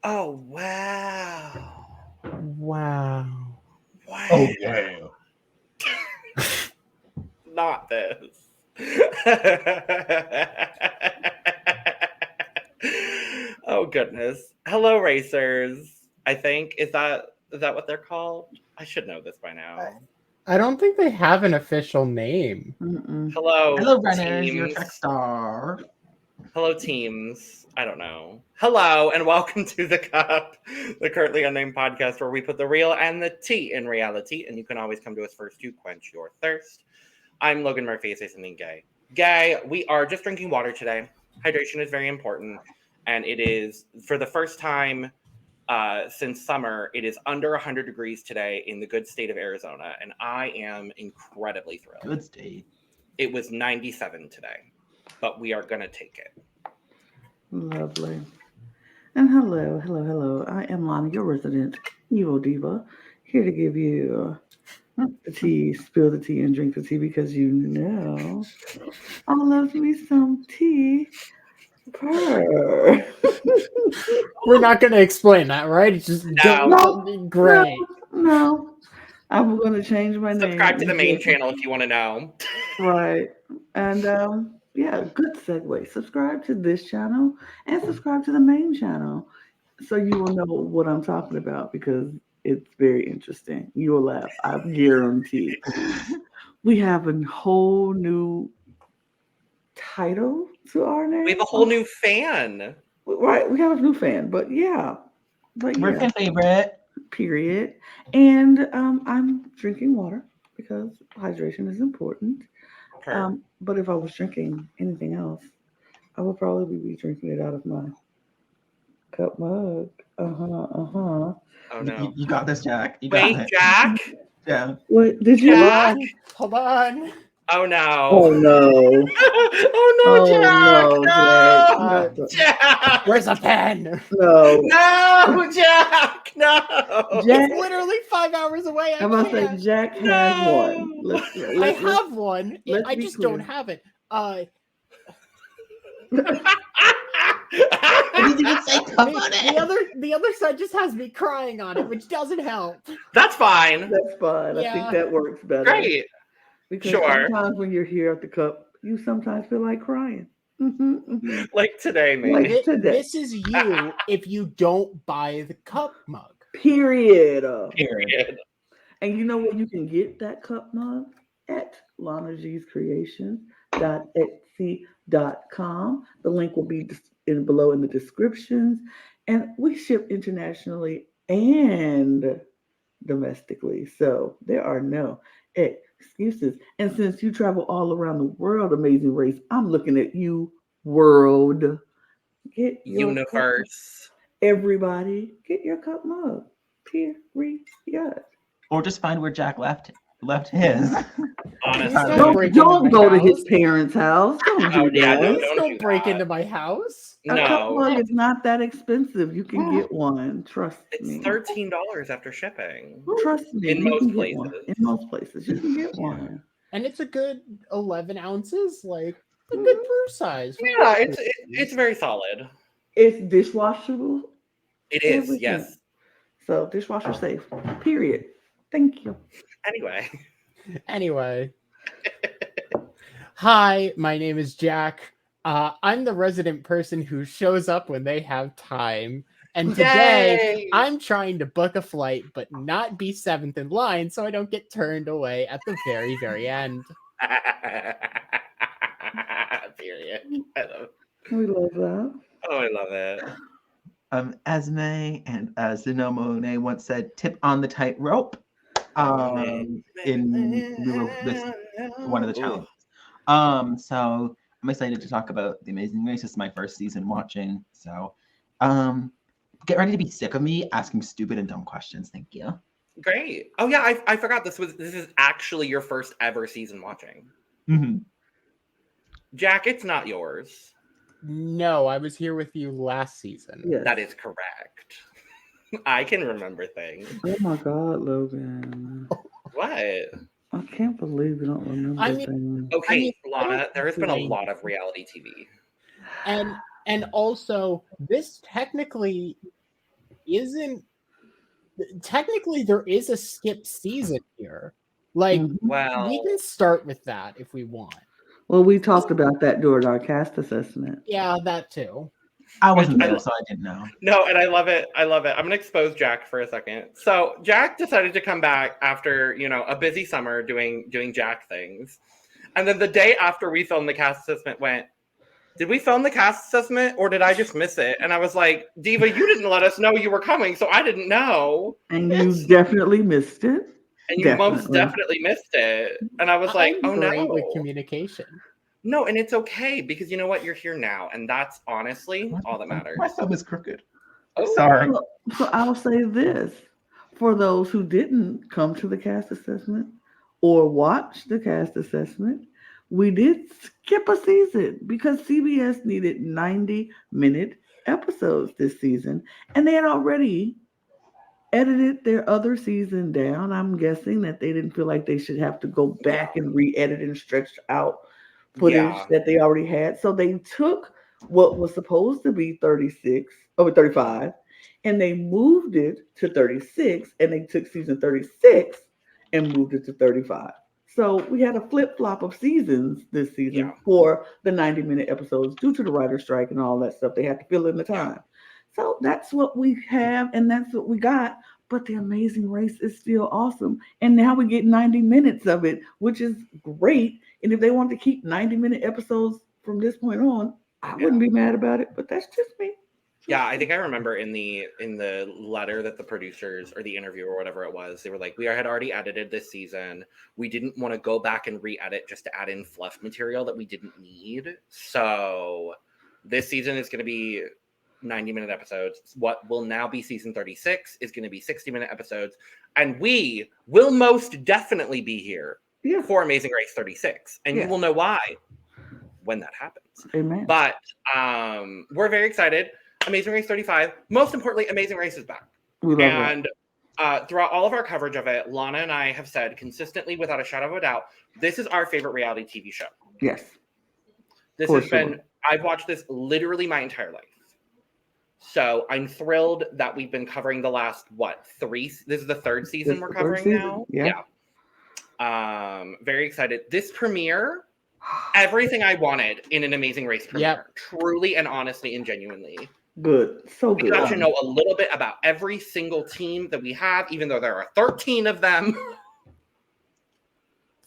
Oh, wow. Wow. Oh, yeah. Not this. Oh, goodness. Hello, racers. I think. Is that what they're called? I should know this by now. I don't think they have an official name. Mm-mm. Hello, runners. teams. You're a track star. Hello, teams. I don't know. Hello, and welcome to The Cup, the Currently Unnamed Podcast, where we put the real and the tea in reality, and you can always come to us first to quench your thirst. I'm Logan Murphy. Say something gay. Gay, we are just drinking water today. Hydration is very important, and it is, for the first time since summer, it is under 100 degrees today in the good state of Arizona, and I am incredibly thrilled. Good state. It was 97 today, but we are going to take it. Lovely. And hello. I am Lana, your resident Evo Diva, here to give you the tea, spill the tea, and drink the tea because you know I love me some tea. Purr. We're not going to explain that, right? It's just great. No. I'm going to change my name. Subscribe to the main channel if you want to know. Right. And yeah, good segue. Subscribe to this channel and subscribe to the main channel so you will know what I'm talking about because it's very interesting. You will laugh. I guarantee. We have a whole new title to our name. We have a whole new fan. Right. We have a new fan, but yeah. We're your favorite. Period. And I'm drinking water because hydration is important. But if I was drinking anything else, I would probably be drinking it out of my cup mug. Oh no! You got this, Jack. You Wait, got it. Jack. Yeah. What did you? Jack? Hold on. Oh no! Oh no! Oh no, Jack! No! Jack! Where's a pen? No! No, Jack! No! Jack, It's literally 5 hours away. I'm gonna say Jack has one. I have one. I just don't have it. I didn't even say come on it. The other side just has me crying on it, which doesn't help. That's fine. That's fine. Yeah. I think that works better. Great. Because Sure. sometimes when you're here at the cup, you sometimes feel like crying. Like today, maybe. Like today. This is you if you don't buy the cup mug. Period. Period. And you know what? You can get that cup mug at lanag'screations.etsy.com. The link will be below in the descriptions. And we ship internationally and domestically. So there are no excuses. And since you travel all around the world, Amazing Race, I'm looking at you, world. Get your Universe. Everybody, get your cup mug. Period. Or just find where Jack left his. Honestly. Don't go to his parents' house. Don't do yeah, that. Don't break into my house. A cup No. mug is not that expensive. You can get one. Trust me. It's $13 after shipping. Trust me. In you most can get places. one. In most places, you can get one. And it's a good 11 ounces, like a good brew size. Yeah, it's very solid. It's dishwashable. It is, Everything. yes. So dishwasher safe. Period. Thank you. Anyway. Hi, my name is Jack. I'm the resident person who shows up when they have time. And today, Yay! I'm trying to book a flight, but not be seventh in line so I don't get turned away at the very, very end. Period. We love that. Oh, I love it. Esme and Zinomone once said, "Tip on the tightrope." In one of the challenges. So I'm excited to talk about The Amazing Race. This is my first season watching. So get ready to be sick of me asking stupid and dumb questions. Thank you. Great. Oh yeah, I forgot this is actually your first ever season watching. Mm-hmm. Jack, it's not yours. No, I was here with you last season. Yes. That is correct. I can remember things. Oh my God, Logan. What? I can't believe you don't remember I mean- things. Okay, I mean, Lana, there has been a doing- lot of reality TV. And also, this technically isn't. Technically, there is a skip season here. Like, Mhm. Well, we can start with that if we want. Well, we talked about that during our cast assessment. Yeah, that too. I wasn't I- there, so I didn't know. no, and I love it. I love it. I'm gonna expose Jack for a second. So Jack decided to come back after, a busy summer doing Jack things. And then the day after we filmed the cast assessment went, did we film the cast assessment or did I just miss it? And I was like, Diva, you didn't let us know you were coming, so I didn't know. And you definitely missed it. And you most definitely missed it. And I was like, I'm oh great no. with communication. No, and it's okay because you know what? You're here now. And that's honestly all that matters. My thumb is crooked. Oh, Sorry. So I'll say this for those who didn't come to the cast assessment or watch the cast assessment, we did skip a season because CBS needed 90-minute episodes this season, and they had already edited their other season down. I'm guessing that they didn't feel like they should have to go back and re-edit and stretch out footage that they already had. So they took what was supposed to be 35, and they moved it to 36, and they took season 36 and moved it to 35. So we had a flip-flop of seasons this season for the 90-minute episodes due to the writer's strike and all that stuff. They had to fill in the time. So that's what we have, and that's what we got. But The Amazing Race is still awesome. And now we get 90 minutes of it, which is great. And if they want to keep 90-minute episodes from this point on, I wouldn't be mad about it. But that's just me. Yeah, I think I remember in the letter that the producers or the interview or whatever it was, they were like, we had already edited this season. We didn't want to go back and re-edit just to add in fluff material that we didn't need. So this season is going to be 90-minute episodes. What will now be season 36 is going to be 60-minute episodes. And we will most definitely be here for Amazing Race 36. And you will know why when that happens. Amen. But we're very excited. Amazing Race 35. Most importantly, Amazing Race is back. We love it. Throughout all of our coverage of it, Lana and I have said consistently, without a shadow of a doubt, this is our favorite reality TV show. Yes. This has been, I've watched this literally my entire life. So I'm thrilled that we've been covering the last, this is the third season we're covering now? Yeah. Very excited. This premiere, everything I wanted in an Amazing Race premiere. Truly and honestly and genuinely. Good. So good. We got to know a little bit about every single team that we have, even though there are 13 of them.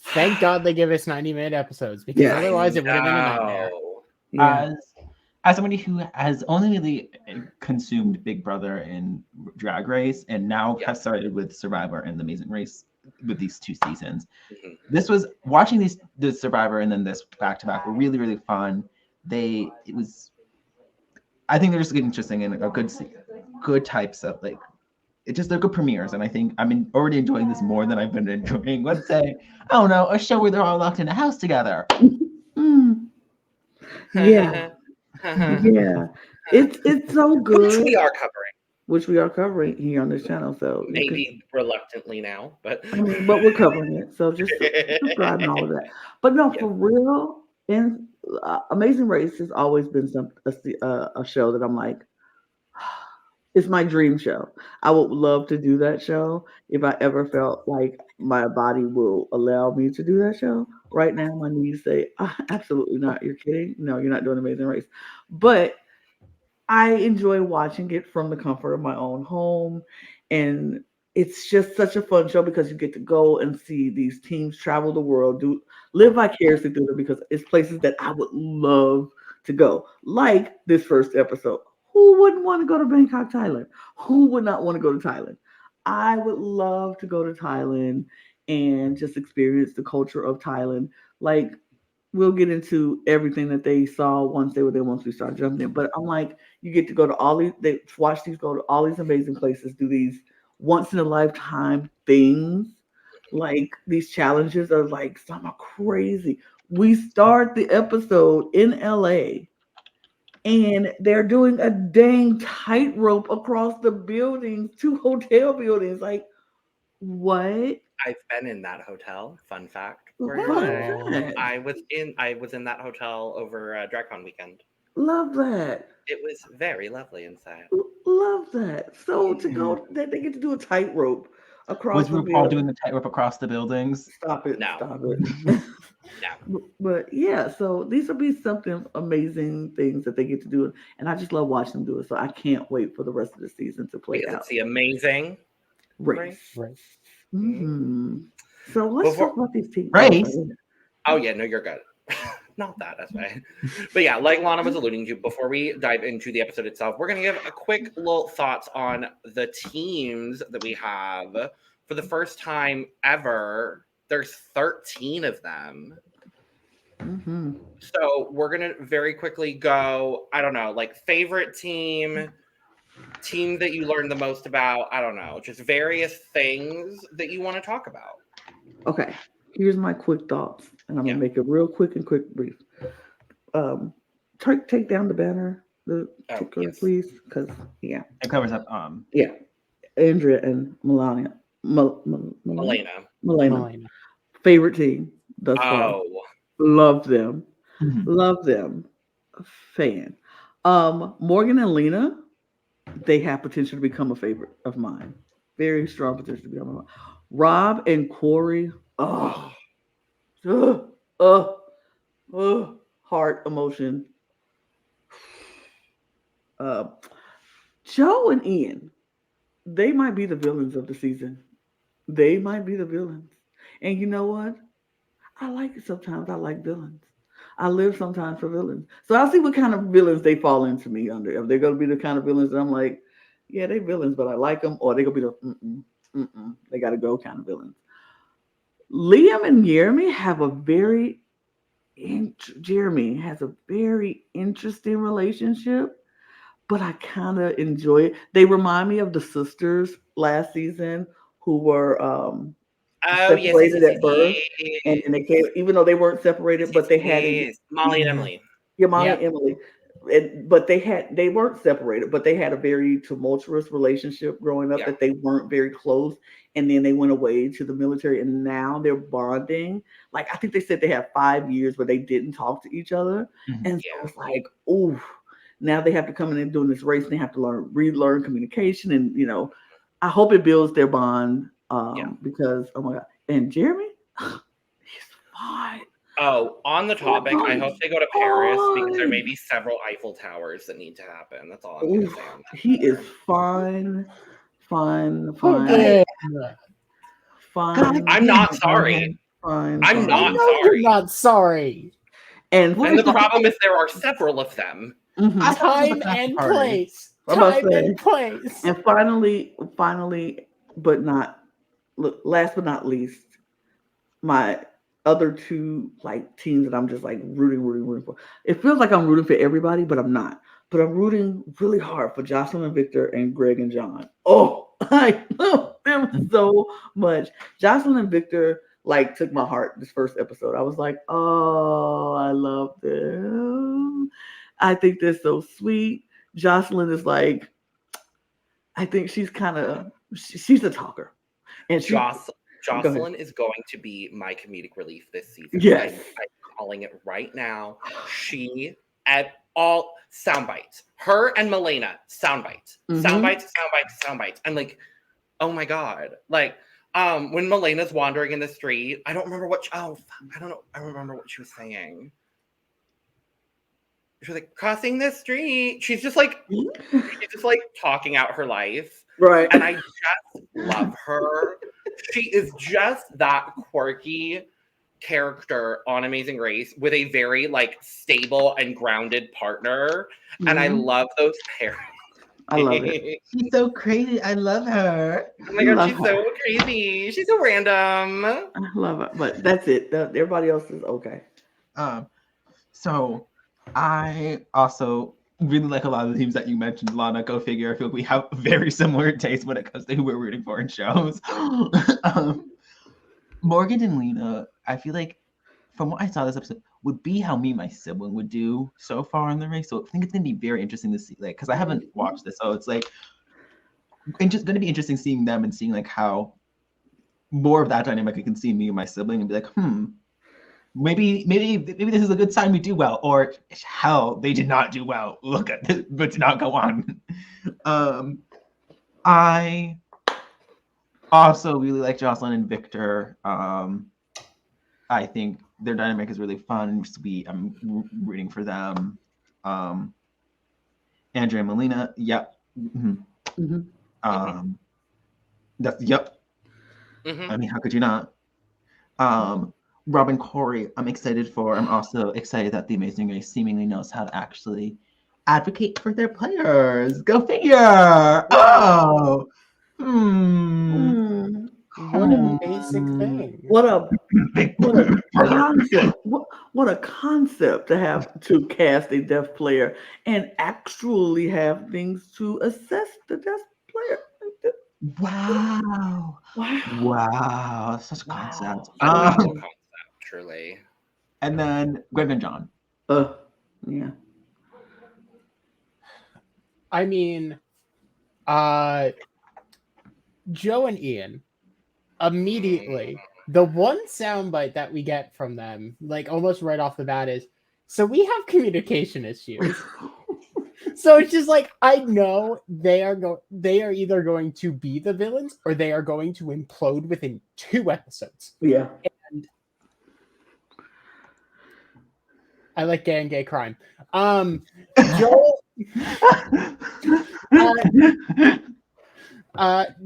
Thank God they give us 90-minute episodes because otherwise it would have been a nightmare. Yeah. As somebody who has only really consumed Big Brother and Drag Race and now has started with Survivor and The Amazing Race with these two seasons, this was watching the Survivor and then this back-to-back were really, really fun. I think they're just interesting and a good types of they're good premieres, and I think I'm already enjoying this more than I've been enjoying, let's say, I don't know, a show where they're all locked in a house together. Yeah. Yeah. It's so good. Which we are covering. Here on this channel. So maybe reluctantly now, but but we're covering it. So just subscribe and all of that. But no, for real, and Amazing Race has always been a show that I'm like, it's my dream show. I would love to do that show if I ever felt like my body will allow me to do that show. Right now, my knees say, absolutely not. You're kidding? No, you're not doing Amazing Race. But I enjoy watching it from the comfort of my own home. And it's just such a fun show because you get to go and see these teams travel the world, live vicariously through them because it's places that I would love to go. Like this first episode. Who wouldn't want to go to Bangkok, Thailand? Who would not want to go to Thailand? I would love to go to Thailand and just experience the culture of Thailand. Like, we'll get into everything that they saw once they were there, once we start jumping in. But I'm like, you get to go to go to all these amazing places, do these once in a lifetime things. Like, these challenges are like some are crazy. We start the episode in LA and they're doing a dang tightrope across the buildings, 2 hotel buildings. Like, what? I've been in that hotel. Fun fact. Fun Wow. fact. I was in that hotel over DragCon weekend. Love that. It was very lovely inside. Love that. So to go that they get to do a tightrope across Was the RuPaul building. doing the tightrope across the buildings? Stop it. No. Stop it. No. But yeah, so these will be something amazing things that they get to do. And I just love watching them do it. So I can't wait for the rest of the season to play Because out. it's the amazing Race. Right. Mm-hmm. So let's talk about these teams. Race? Oh yeah, no, you're good. Not that, Esme. But yeah, like Lana was alluding to, before we dive into the episode itself, we're going to give a quick little thoughts on the teams that we have. For the first time ever, there's 13 of them. Mm-hmm. So we're going to very quickly go, I don't know, like favorite team that you learned the most about, I don't know, just various things that you want to talk about. Okay, here's my quick thoughts, and I'm gonna make it real quick and brief. Take down the banner, ticker, yes. please, because It covers up Andrea and Melania. Elena. Melina. Favorite team thus far. Oh, Love them. Mhm. Love them. Fan. Morgan and Lena, they have potential to become a favorite of mine. Very strong potential to become a favorite. Rob and Corey. Heart emotion. Joe and Ian, they might be the villains of the season. They might be the villains. And you know what? I like it sometimes. I like villains. I live sometimes for villains. So I'll see what kind of villains they fall into me under. If they're going to be the kind of villains that I'm like, yeah, they're villains, but I like them. Or they're going to be the, they got to go kind of villains. Liam and Jeremy have a very interesting relationship, but I kind of enjoy it. They remind me of the sisters last season who were separated at birth, and they came, even though they weren't separated, but they had Molly and Emily. Yeah, Molly and Emily. But they weren't separated, but they had a very tumultuous relationship growing up that they weren't very close. And then they went away to the military and now they're bonding. Like, I think they said they had 5 years where they didn't talk to each other. Mm-hmm. And so it's like, ooh, now they have to come in and doing this race and they have to relearn communication. And, you know, I hope it builds their bond because, oh my God. And Jeremy, he's fine. Oh, on the topic, I hope they go to Paris because there may be several Eiffel Towers that need to happen. That's all I'm going to say on that. He is fine. I'm not sorry. I'm not sorry. You're not sorry. And the problem is there are several of them. Mm-hmm. Time and place. Time and place. And finally, but not last but not least, my other two like teams that I'm just like rooting for. It feels like I'm rooting for everybody, but I'm not. But I'm rooting really hard for Jocelyn and Victor and Greg and John. Oh, I love them so much. Jocelyn and Victor like took my heart this first episode. I was like, oh, I love them. I think they're so sweet. Jocelyn is like, I think she's a talker. And Jocelyn is going to be my comedic relief this season. Yes. I'm calling it right now. She at all sound bites. Her and Melina sound bites. Mm-hmm. Sound bites. I'm like, oh my God. Like, when Melina's wandering in the street, I don't remember what I don't know. I remember what she was saying. She was like, crossing the street. She's just like talking out her life. Right. And I just love her. She is just that quirky character on Amazing Race with a very like stable and grounded partner. Mm-hmm. And I love those pairs. I love it. She's so crazy. I love her. Oh my God, she's so crazy. She's so random. I love her. But that's it. Everybody else is okay. So I also really like a lot of the teams that you mentioned, Lana. Go figure. I feel like we have very similar taste when it comes to who we're rooting for in shows. Morgan and Lena, I feel like from what I saw this episode, would be how me and my sibling would do so far in the race. So I think it's gonna be very interesting to see, like, because I haven't watched this, so it's like, and just gonna be interesting seeing them and seeing like how more of that dynamic I can see me and my sibling and be like, maybe this is a good sign we do well, or hell, they did not do well. Look at this, but did not go on. I also really like Jocelyn and Victor. I think their dynamic is really fun and sweet. I'm rooting for them. Andrea and Melina, yep. That's yep. I mean, how could you not? Rob and Corey, I'm excited for. I'm also excited that The Amazing Race seemingly knows how to actually advocate for their players. Go figure! Oh! What a basic thing. What a concept. What a concept to have to cast a deaf player and actually have things to assess the deaf player. Wow. Such a concept. Concept, truly. And then Greg and John. Yeah. I mean, Joe and Ian, immediately, the one soundbite that we get from them, like almost right off the bat, is, so we have communication issues. So it's just like, I know they are either going to be the villains or they are going to implode within 2 episodes. Yeah. And I like gay and gay crime.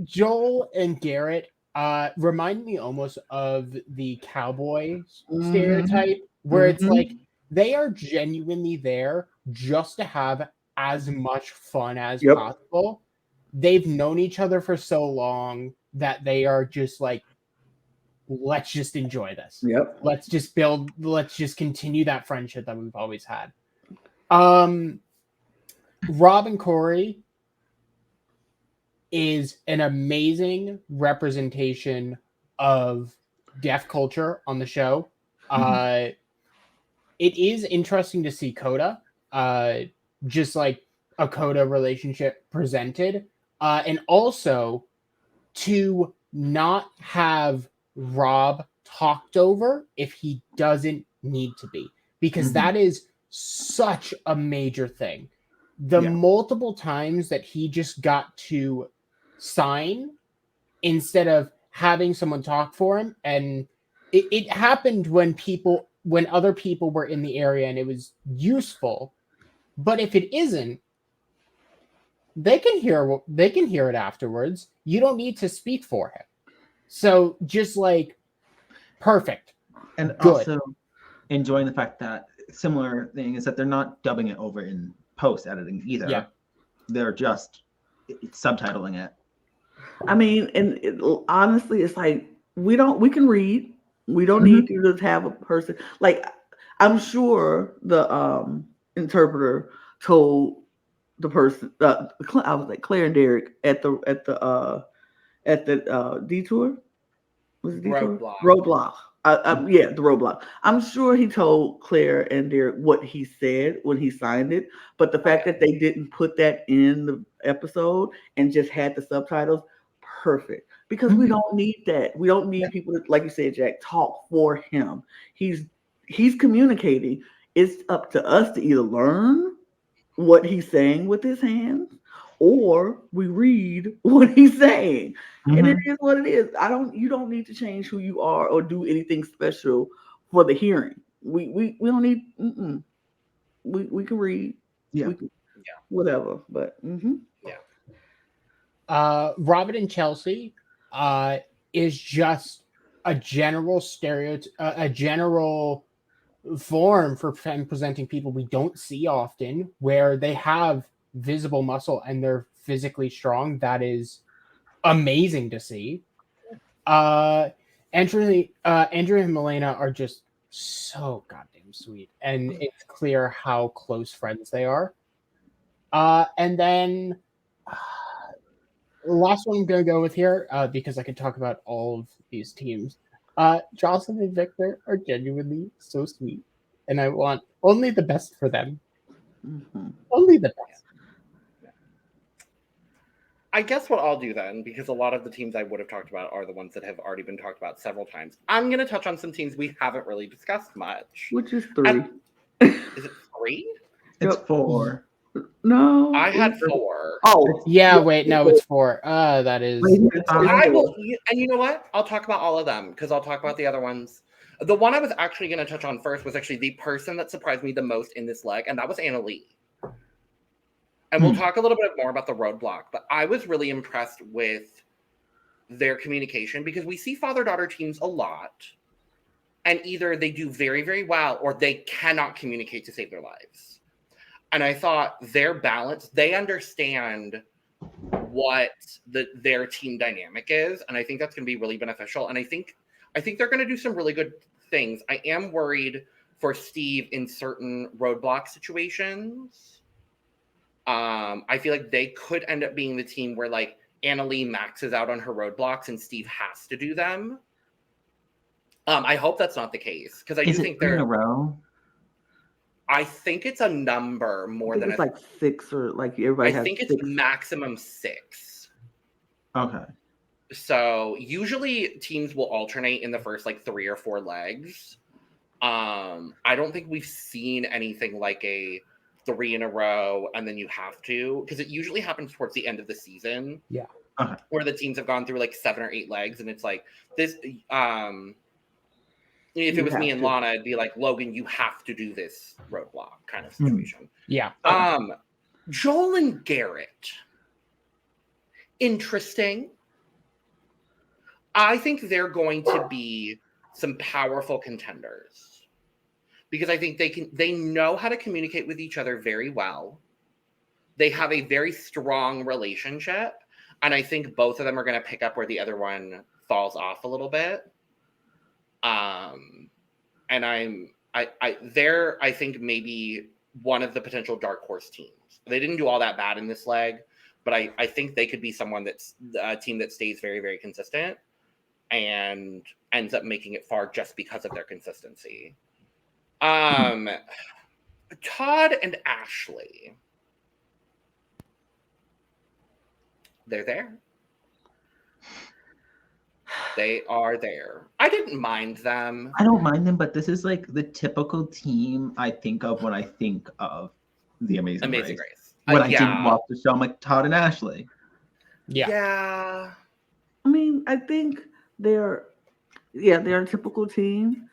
Joel and Garrett remind me almost of the cowboy stereotype, where it's like they are genuinely there just to have as much fun as possible. They've known each other for so long that they are just like, let's just enjoy this. Yep. Let's just continue that friendship that we've always had. Rob and Corey is an amazing representation of deaf culture on the show. It is interesting to see Coda, just like a Coda relationship presented, and also to not have Rob talked over if he doesn't need to be, because that is such a major thing. The multiple times that he just got to sign instead of having someone talk for him, and it happened when other people were in the area and it was useful, but if it isn't, they can hear it afterwards. You don't need to speak for him. So just like, perfect. And good. Also enjoying the fact that similar thing is that they're not dubbing it over in post editing either. Yeah. They're just subtitling it. I mean, and honestly, it's like we can read. We don't need to just have a person. Like, I'm sure the interpreter told the person. I was like Claire and Derek at the Detour. Was it Detour? Roadblock. Yeah, the Roadblock. I'm sure he told Claire and Derek what he said when he signed it, but the fact that they didn't put that in the episode and just had the subtitles, perfect. Because we don't need that. We don't need people to, like you said, Jack, talk for him. He's communicating. It's up to us to either learn what he's saying with his hands, or we read what he's saying. And it is what it is. You don't need to change who you are or do anything special for the hearing. We don't need we can read. Yeah. Whatever. But Robin and Chelsea is just a general stereotype, a general form for presenting people we don't see often, where they have visible muscle and they're physically strong. That is amazing to see. Andrew and Melina are just so goddamn sweet, and it's clear how close friends they are. And then the last one I'm gonna go with here, because I could talk about all of these teams. Jocelyn and Victor are genuinely so sweet, and I want only the best for them. Mm-hmm. Only the best. I guess what I'll do then, because a lot of the teams I would have talked about are the ones that have already been talked about several times. I'm going to touch on some teams we haven't really discussed much. Which is 3. Is it 3? It's Yep. 4. No. I had 4. Oh. Yeah, wait, no, it's 4. That is. I will, and you know what? I'll talk about all of them because I'll talk about the other ones. The one I was actually going to touch on first was actually the person that surprised me the most in this leg, and that was Anna Lee. And we'll talk a little bit more about the roadblock, but I was really impressed with their communication because we see father-daughter teams a lot, and either they do very, very well or they cannot communicate to save their lives. And I thought their balance, they understand what their team dynamic is, and I think that's going to be really beneficial. And I think they're going to do some really good things. I am worried for Steve in certain roadblock situations. I feel like they could end up being the team where like Anna Lee maxes out on her roadblocks and Steve has to do them. I hope that's not the case because I do think they're in a row. I think it's a number more than it's like 6 or like everybody. I think it's maximum 6. Okay. So usually teams will alternate in the first like 3 or 4 legs. I don't think we've seen anything like a 3 in a row and then you have to, because it usually happens towards the end of the season. Yeah. Okay. Where the teams have gone through like 7 or 8 legs and it's like this if it was me and Lana, it'd be like, Logan, you have to do this roadblock kind of situation. Yeah. Joel and Garrett. Interesting. I think they're going to be some powerful contenders. Because I think they know how to communicate with each other very well. They have a very strong relationship. And I think both of them are going to pick up where the other one falls off a little bit. And they're, I think, maybe one of the potential dark horse teams. They didn't do all that bad in this leg, but I think they could be someone that's a team that stays very, very consistent and ends up making it far just because of their consistency. Todd and Ashley. They're there. They are there. I didn't mind them. I don't mind them, but this is like the typical team I think of when I think of the Amazing Race. When I didn't watch the show, I'm like Todd and Ashley. Yeah. I mean, I think they're a typical team,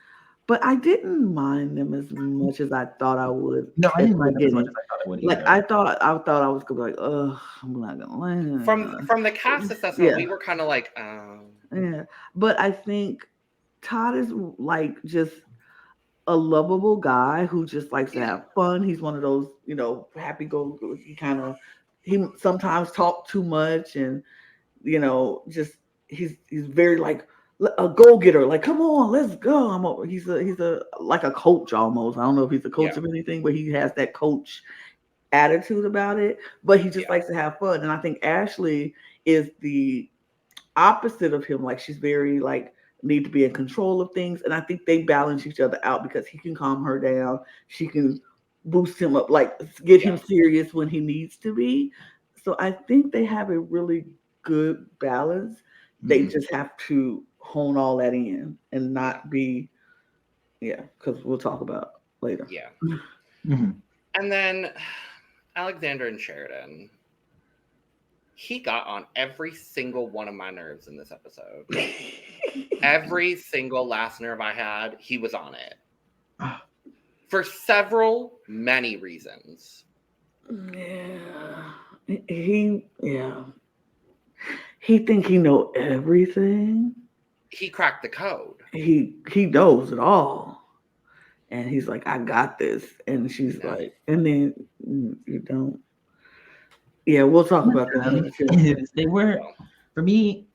but I didn't mind them as much as I thought I would. No, I didn't mind them as much as I thought I would either. Like I thought I was gonna be like, ugh, I'm not gonna land. From the cast assessment, we were kind of like, yeah. But I think Todd is like just a lovable guy who just likes to have fun. He's one of those, happy go. He sometimes talk too much, and just he's very like a go-getter. Like, come on, let's go. He's a like a coach almost. I don't know if he's a coach of anything, but he has that coach attitude about it. But he just likes to have fun, and I think Ashley is the opposite of him. Like, she's very like need to be in control of things, and I think they balance each other out because he can calm her down, she can boost him up, like get him serious when he needs to be. So I think they have a really good balance. They just have to hone all that in and not be because we'll talk about later. And then Alexander and Sheridan, he got on every single one of my nerves in this episode. Every single last nerve I had, he was on it. For many reasons. He think he know everything. He cracked the code. He knows it all. And he's like, I got this. And she's like, and then you don't. Yeah, we'll talk about that. They were, for me,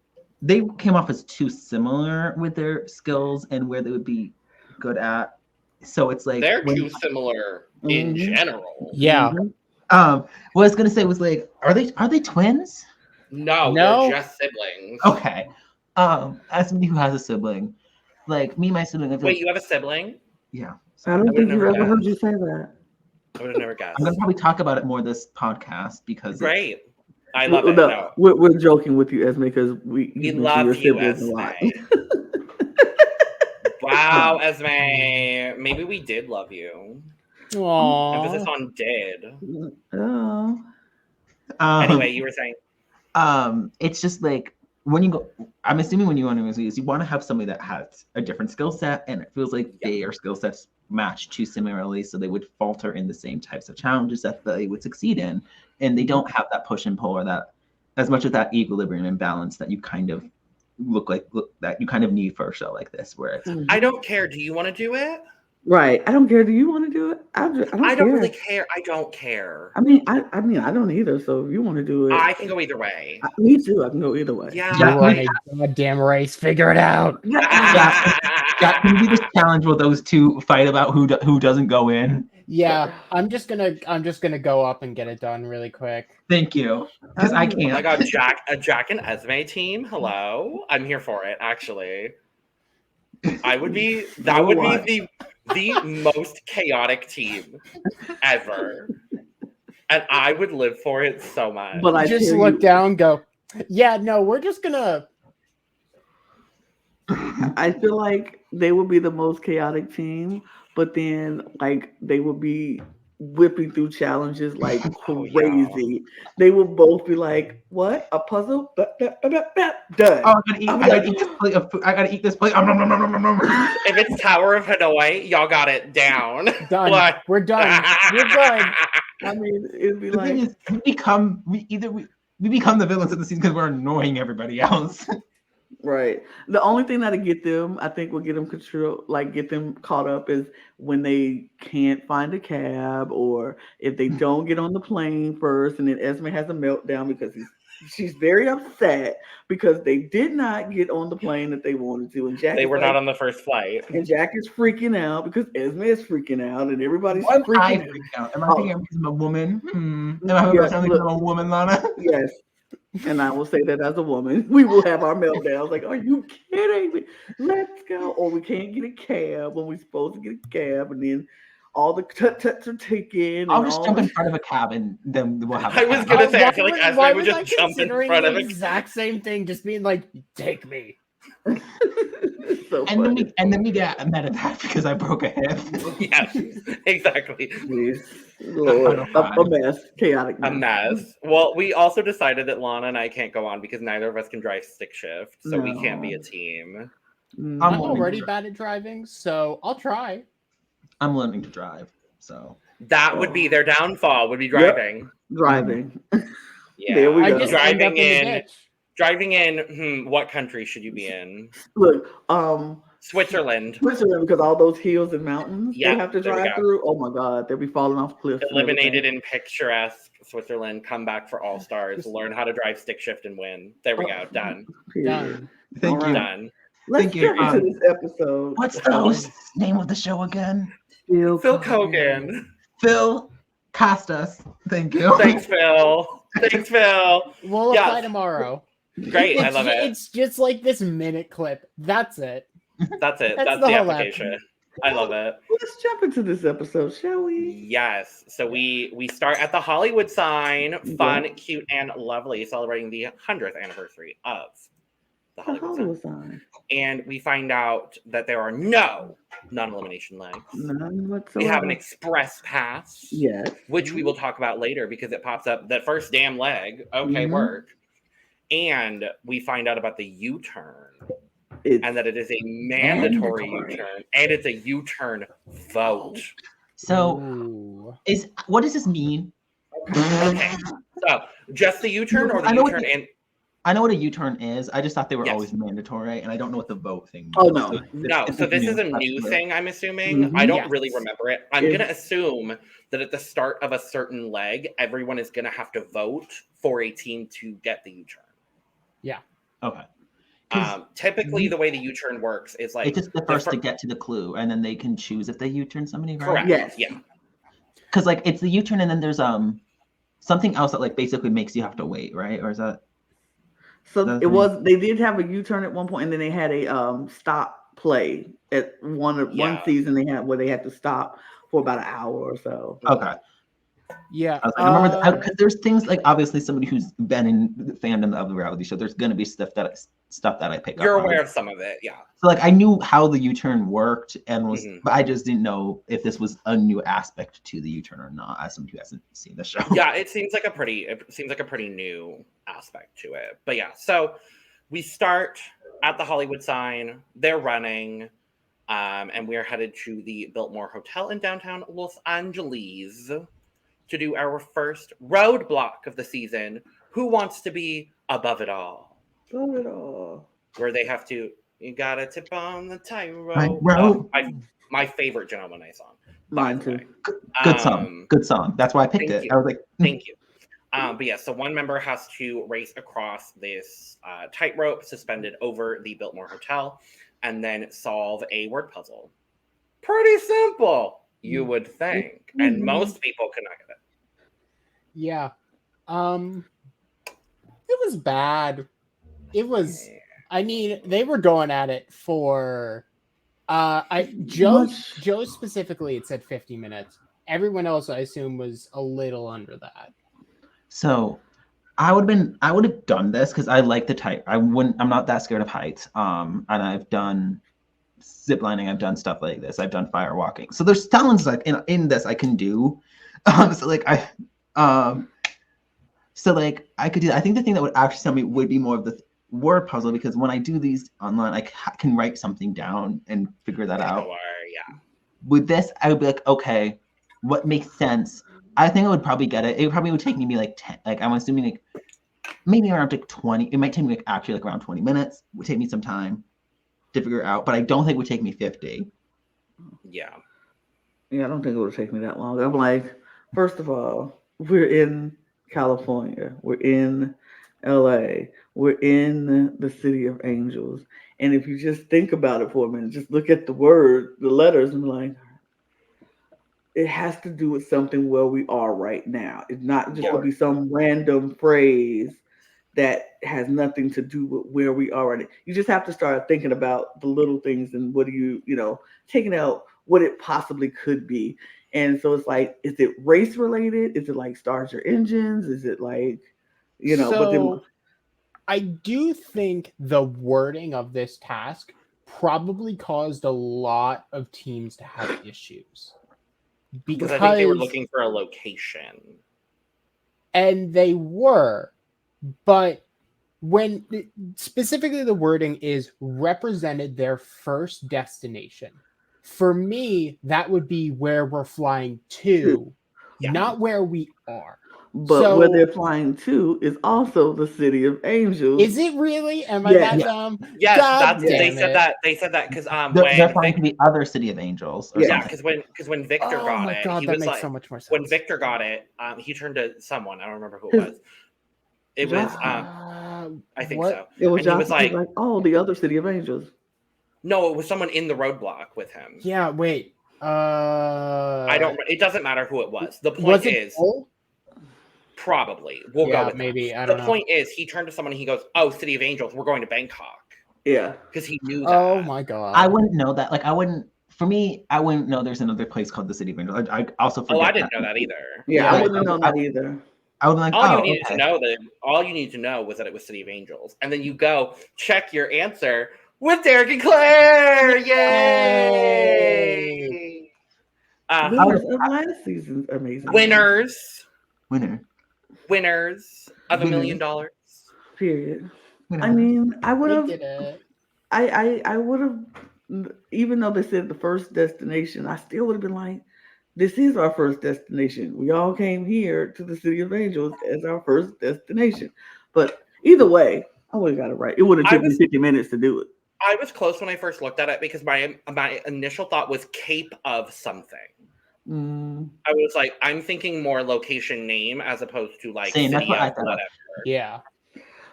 they came off as too similar with their skills and where they would be good at. So it's like they're too similar in general. Yeah. What I was gonna say was like, are they twins? No, they're just siblings. Okay. As somebody who has a sibling, like me and my sibling. Wait, you have a sibling? Yeah. I don't think you've ever heard you say that. I would have never guessed. I'm gonna probably talk about it more this podcast because Great. I love it. No, No. we're joking with you, Esme, because we love you, siblings Esme. Wow, Esme. Maybe we did love you. Aww. Emphasis on did. Oh. Anyway, you were saying. It's just like when you go. I'm assuming when you want to you want to have somebody that has a different skill set, and it feels like their skill sets match too similarly, so they would falter in the same types of challenges that they would succeed in, and they don't have that push and pull or that as much of that equilibrium and balance that you kind of that you kind of need for a show like this, where it's I don't care. Do you want to do it? Right. I don't care. Do you want to do it? I don't really care. I don't care. I mean, I don't either. So if you want to do it, I can go either way. Me too. I can go either way. Yeah. You're on a goddamn race. Figure it out. That can be this challenge where those two fight about who doesn't go in. Yeah, I'm just gonna go up and get it done really quick. Thank you, because I can't. Oh my god, Jack and Esme team. Hello, I'm here for it. Actually, that would be the most chaotic team ever, and I would live for it so much. But I just look down, go, yeah, no, we're just gonna. I feel like they would be the most chaotic team, but then like they would be whipping through challenges like crazy. Yeah. They would both be like, "What? A puzzle? Done." Oh, I gotta eat this plate of food. I gotta eat this plate. If it's Tower of Hanoi, y'all got it down. Done. What? We're done. We're done. I mean, it'd be the like thing is, we become the villains of the season because we're annoying everybody else. Right. The only thing that'll get them, I think, will get them get them caught up is when they can't find a cab, or if they don't get on the plane first, and then Esme has a meltdown because she's very upset because they did not get on the plane that they wanted to, and they were not on the first flight, and Jack is freaking out because Esme is freaking out, and everybody's freaking out. Am I thinking I'm a woman? Am I sounding like I'm a woman, Lana? Yes. And I will say that as a woman, we will have our meltdowns. Like, are you kidding me? Let's go. Or we can't get a cab when we're supposed to get a cab, and then all the tuts are taken. I'll just jump in front of a cab, and then we'll have. I was gonna say, I feel like Esme would just jump in front of the exact same thing, just being like, "Take me." So and then we get mad at that because I broke a hip. Yes, exactly. Lord, a mess, chaotic mess. A mess. Well, we also decided that Lana and I can't go on because neither of us can drive stick shift, so we can't be a team. I'm already bad at driving, so I'll try. I'm learning to drive, so that would be their downfall. Would be driving. Yep. Driving. Yeah, there we go. Driving in. What country should you be in? Look, Switzerland, because all those hills and mountains they have to drive through. Oh my God, they'll be falling off cliffs. Eliminated in picturesque Switzerland. Come back for all stars. Learn how to drive stick shift and win. There we go. Done. Done. Thank you. Done. Let's get into this episode. What's the name of the show again? Phil Kogan. Phil Costas. Thank you. Thanks, Phil. Thanks, Phil. We'll apply tomorrow. Great, I love it. It's just like this minute clip. That's it. That's it. That's the application. I love it. Let's jump into this episode, shall we? Yes. So we start at the Hollywood sign. Fun, cute, and lovely, celebrating the 100th anniversary of the Hollywood sign. And we find out that there are no non-elimination legs. None whatsoever. We have an express pass. Yes. Which we will talk about later because it pops up that first damn leg. Okay, work. And we find out about the U-turn. And that it is a mandatory U-turn. And it's a U-turn vote. So, what does this mean? Okay. So, just the U-turn or the U-turn and... I know what a U-turn is. I just thought they were always mandatory, and I don't know what the vote thing means. Oh, no. So this is a new thing, I'm assuming. I don't really remember it. I'm going to assume that at the start of a certain leg, everyone is going to have to vote for a team to get the U-turn. Yeah. Okay. Typically, the way the U-turn works is like... It's just the first to get to the clue, and then they can choose if they U-turn somebody, right? Correct. Yes. Yeah. Because, like, it's the U-turn, and then there's something else that, like, basically makes you have to wait, right? Or is that... So they did have a U-turn at one point, and then they had a stop play. At one season they had where they had to stop for about an hour or so. Okay. Yeah. I remember because there's things like obviously somebody who's been in the fandom of the reality show. There's gonna be stuff that I pick up. You're aware of some of it, yeah. So like I knew how the U-turn worked and but I just didn't know if this was a new aspect to the U-turn or not. As somebody who hasn't seen the show. Yeah, it seems like a pretty new aspect to it. But yeah, so we start at the Hollywood sign. They're running, and we are headed to the Biltmore Hotel in downtown Los Angeles to do our first roadblock of the season. Who wants to be above it all? Above it all. Where they have to, you gotta tip on the tightrope. My favorite Janelle Monáe song. Mine too. Good song. Good song. That's why I picked it. I was like, thank you. But yeah, so one member has to race across this tightrope suspended over the Biltmore Hotel and then solve a word puzzle. Pretty simple, you would think. And most people cannot get it. Yeah. It was bad. It was, I mean, they were going at it for Joe specifically, it said 50 minutes. Everyone else, I assume, was a little under that. So I would have done this because I like the type. I'm not that scared of heights. And I've done zip lining, I've done stuff like this, I've done fire walking. So there's challenges like in this I can do. So I could do that. I think the thing that would actually tell me would be more of the word puzzle, because when I do these online, I can write something down and figure that out. Yeah. With this, I would be like, okay, what makes sense? I think I would probably get it. It probably would take me like 10, like I'm assuming like maybe around like 20. It might take me like actually like around 20 minutes. It would take me some time to figure it out, but I don't think it would take me 50. Yeah. Yeah, I don't think it would take me that long. I'm like, first of all, we're in California. We're in LA. We're in the city of angels. And if you just think about it for a minute, just look at the letters, and like, it has to do with something where we are right now. It's not just going to be some random phrase that has nothing to do with where we are right now. You just have to start thinking about the little things and what do you taking out what it possibly could be. And so it's like, is it race related? Is it like start your engines? Is it like, So I do think the wording of this task probably caused a lot of teams to have issues. Because I think they were looking for a location. And they were. But when specifically the wording is represented their first destination, for me, that would be where we're flying to, not where we are. But where they're flying to is also the city of angels. Is it really? Am I that dumb? Yes, they said that. They said that because they're flying to the other city of angels. Because when Victor got it, oh my God, that makes so much more sense. When Victor got it, he turned to someone. I don't remember who it was. It was I think so. It was, he was like, oh, the other city of angels. No, it was someone in the roadblock with him. Yeah, wait. I don't. It doesn't matter who it was. The point is, probably we'll go with maybe. That. The point is, he turned to someone and he goes, "Oh, City of Angels, we're going to Bangkok." Yeah, because he knew that. Oh my God, I wouldn't know that. Like, I wouldn't. For me, I wouldn't know there's another place called the City of Angels. I also forget. Oh, I didn't know that either. Yeah, I wouldn't know that either. I would be like, all you needed to know was that it was City of Angels, and then you go check your answer with Derek and Claire. Yay! Winners of last season's amazing. Winners of $1 million. Period. I mean, I would have. I would have, even though they said the first destination, I still would have been like, this is our first destination. We all came here to the City of Angels as our first destination. But either way, I would have got it right. It would have taken me 50 minutes to do it. I was close when I first looked at it because my initial thought was Cape of something. I was like, I'm thinking more location name as opposed to like Same, city of whatever. Yeah.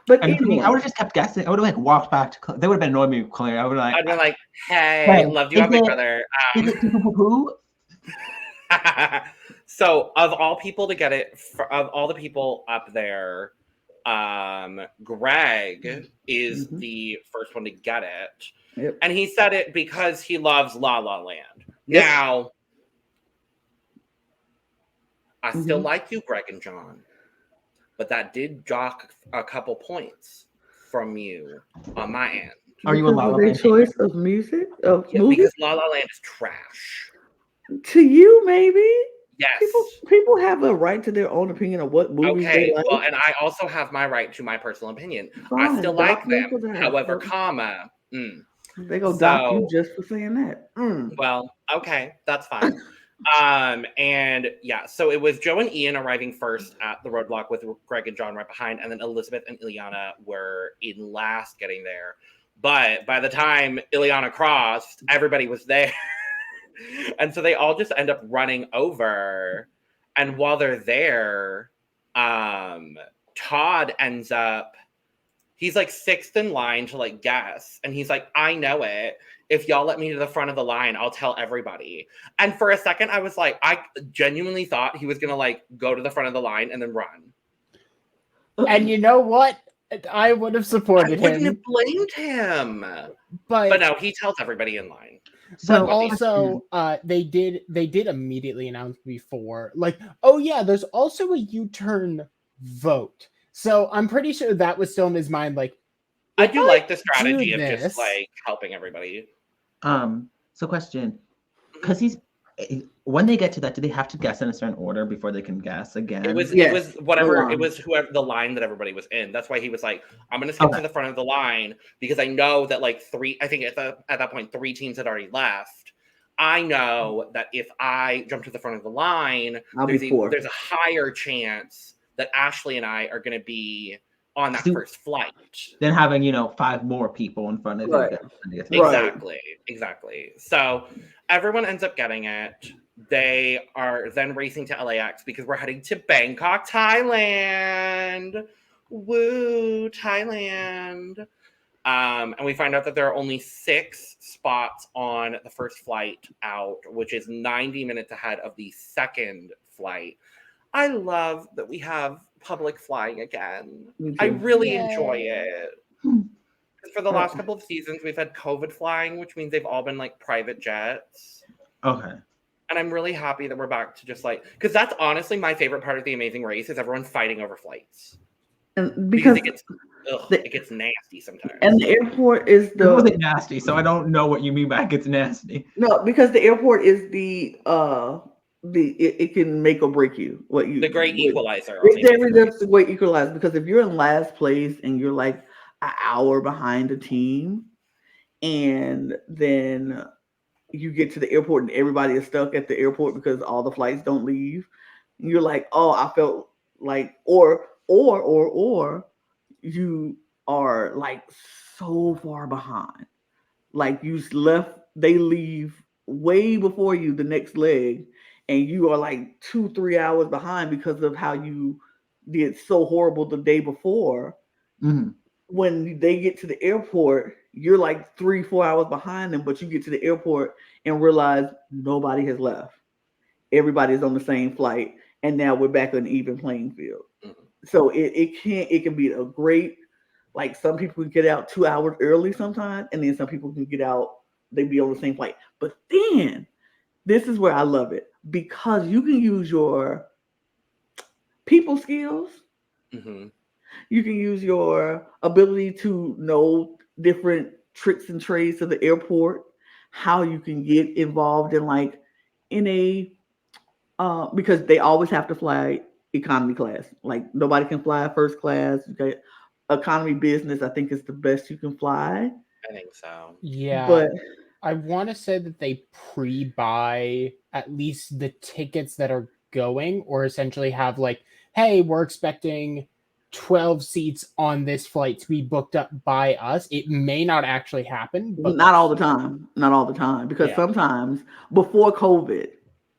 But I would have just kept guessing. I would have like walked back to Claire. They would have been annoying me with Claire. I would have I'd been like, hey, loved you, Big Brother. Who? So of all people to get it, of all the people up there, Greg is Mhm. the first one to get it. Yep. And he said it because he loves La La Land. Yep. Now, I still Mhm. like you, Greg and John, but that did dock a couple points from you on my end. Are you a Because La La of their Land choice of music, of Yeah, movies? because La La Land is trash. To you, maybe. Yes. People have a right to their own opinion of what movies they Okay, like. well, and I also have my right to my personal opinion. I Fine, still dock like them them. for that. However, They go dock you So, just for saying that. well, okay, that's fine. And yeah, so it was Joe and Ian arriving first at the roadblock with Greg and John right behind, and then Elizabeth and Ileana were in last getting there. But by the time Ileana crossed, everybody was there. And so they all just end up running over. And while they're there, Todd ends up, he's like sixth in line to like guess. And he's like, I know it. If y'all let me to the front of the line, I'll tell everybody. And for a second, I was like, I genuinely thought he was going to like go to the front of the line and then run. And you know what? I would have supported I wouldn't him. have blamed him. But no, he tells everybody in line. But also, they did immediately announce before, like, oh yeah, there's also a U-turn vote. So I'm pretty sure that was still in his mind. Like, I do like the strategy of this, just like helping everybody. So question, because when they get to that, do they have to guess in a certain order before they can guess again? It was whatever. It was whoever the line that everybody was in. That's why he was like, I'm gonna skip to the front of the line because I know that like I think at that point 3 teams had already left. I know that if I jump to the front of the line, there's a higher chance that Ashley and I are gonna be on that first flight. Then having 5 more people in front of you. Exactly. So everyone ends up getting it. They are then racing to LAX because we're heading to Bangkok, Thailand. Woo, Thailand. And we find out that there are only 6 spots on the first flight out, which is 90 minutes ahead of the second flight. I love that we have public flying again. I really enjoy it. For the last couple of seasons, we've had COVID flying, which means they've all been like private jets. Okay. And I'm really happy that we're back to just like, because that's honestly my favorite part of The Amazing Race is everyone fighting over flights. And because it gets nasty sometimes. And the airport is It wasn't nasty, so I don't know what you mean by it gets nasty. No, because the airport is it can make or break you. The great equalizer. That's the great equalizer, because if you're in last place and you're like an hour behind a team, and then you get to the airport and everybody is stuck at the airport because all the flights don't leave, you're like, oh, I felt like, or you are like so far behind, like they leave way before you the next leg, and you are like 2-3 hours behind because of how you did so horrible the day before. Mm-hmm. When they get to the airport, you're like 3-4 hours behind them, but you get to the airport and realize nobody has left. Everybody's on the same flight, and now we're back on an even playing field. Mm-hmm. So it can be a great, like, some people can get out 2 hours early sometimes, and then some people can get out, they be on the same flight. But then this is where I love it, because you can use your people skills. Mm-hmm. You can use your ability to know different tricks and trades of the airport, how you can get involved in like in a because they always have to fly economy class. Like nobody can fly first class. Okay. Economy business, I think, is the best you can fly. I think so. Yeah. But I want to say that they pre-buy at least the tickets that are going, or essentially have like, hey, we're expecting 12 seats on this flight to be booked up by us. It may not actually happen, but not all the time. Not all the time, because sometimes before COVID,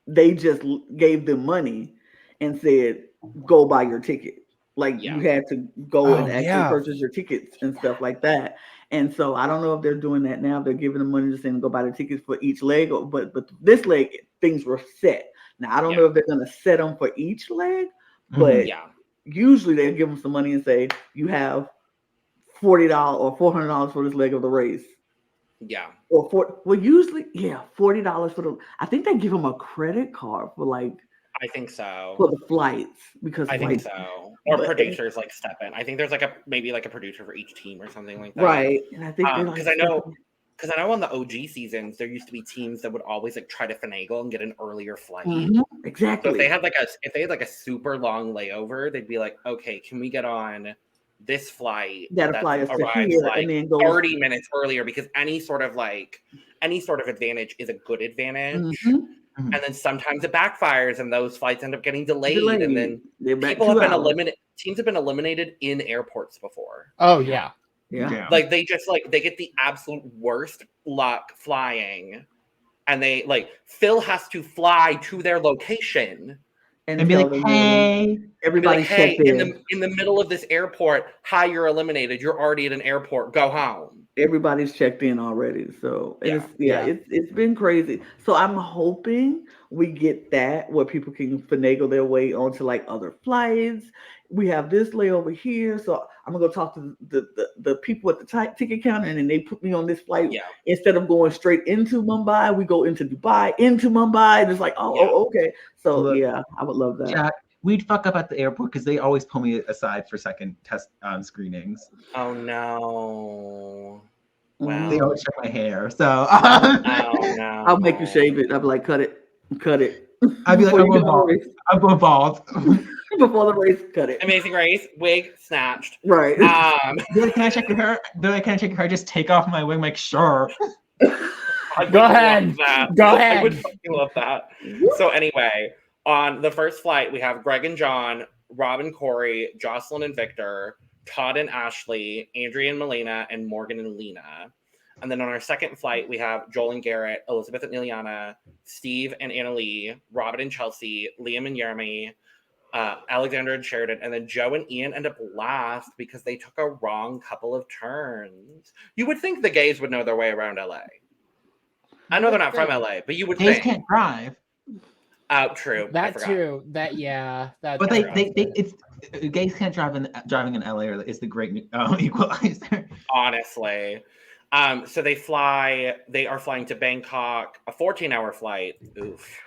they just gave them money and said, go buy your ticket. Like you had to go and actually purchase your tickets and stuff like that. And so I don't know if they're doing that now. They're giving them money to say go buy the tickets for each leg, but this leg things were set. Now I don't know if they're going to set them for each leg, but usually they give them some money and say you have $40 or $400 for this leg of the race. Yeah. Or usually $40 for the. I think they give them a credit card for like. I think so. For the flights, because I think so. Or producers like step in. I think there's maybe a producer for each team or something like that. Right. And I think because I know on the OG seasons there used to be teams that would always try to finagle and get an earlier flight. Mm-hmm. Exactly. So if they had a super long layover, they'd be like, okay, can we get on this flight that arrives and then 30 minutes earlier, because any sort of advantage is a good advantage. Mm-hmm. And then sometimes it backfires and those flights end up getting delayed. And then teams have been eliminated in airports before. Oh yeah. Yeah. Like they get the absolute worst luck flying, and they Phil has to fly to their location and be like, hey, everybody, in the middle of this airport, hi, you're eliminated. You're already at an airport. Go home. Everybody's checked in already. So it's been crazy. So I'm hoping we get that where people can finagle their way onto other flights. We have this layover here. So I'm gonna go talk to the people at the ticket counter, and then they put me on this flight. Yeah. Instead of going straight into Mumbai, we go into Dubai, into Mumbai. And it's okay. So I would love that. Jack, we'd fuck up at the airport because they always pull me aside for second test screenings. Oh no. Wow. They always check my hair. So oh no. I'll make you shave it. I'll be like, cut it. I'd be like, I'm going bald. Before the race, cut it. Amazing Race, wig snatched. Right. Can I check your hair? Can I check your hair? Just take off my wig. I'm like, sure. Go ahead. I would fucking love that. So anyway, on the first flight, we have Greg and John, Rob and Corey, Jocelyn and Victor, Todd and Ashley, Andrea and Melina, and Morgan and Lena. And then on our second flight, we have Joel and Garrett, Elizabeth and Ileana, Steve and Annalie, Robin and Chelsea, Liam and Jeremy, Alexander and Sheridan, and then Joe and Ian end up last because they took a wrong couple of turns. You would think the gays would know their way around LA. I know they're not from LA, but you would think. Gays can't drive. Oh, true. That too. But it's gays can't driving in LA is the great equalizer. Honestly. So they are flying to Bangkok, a 14-hour flight. Oof.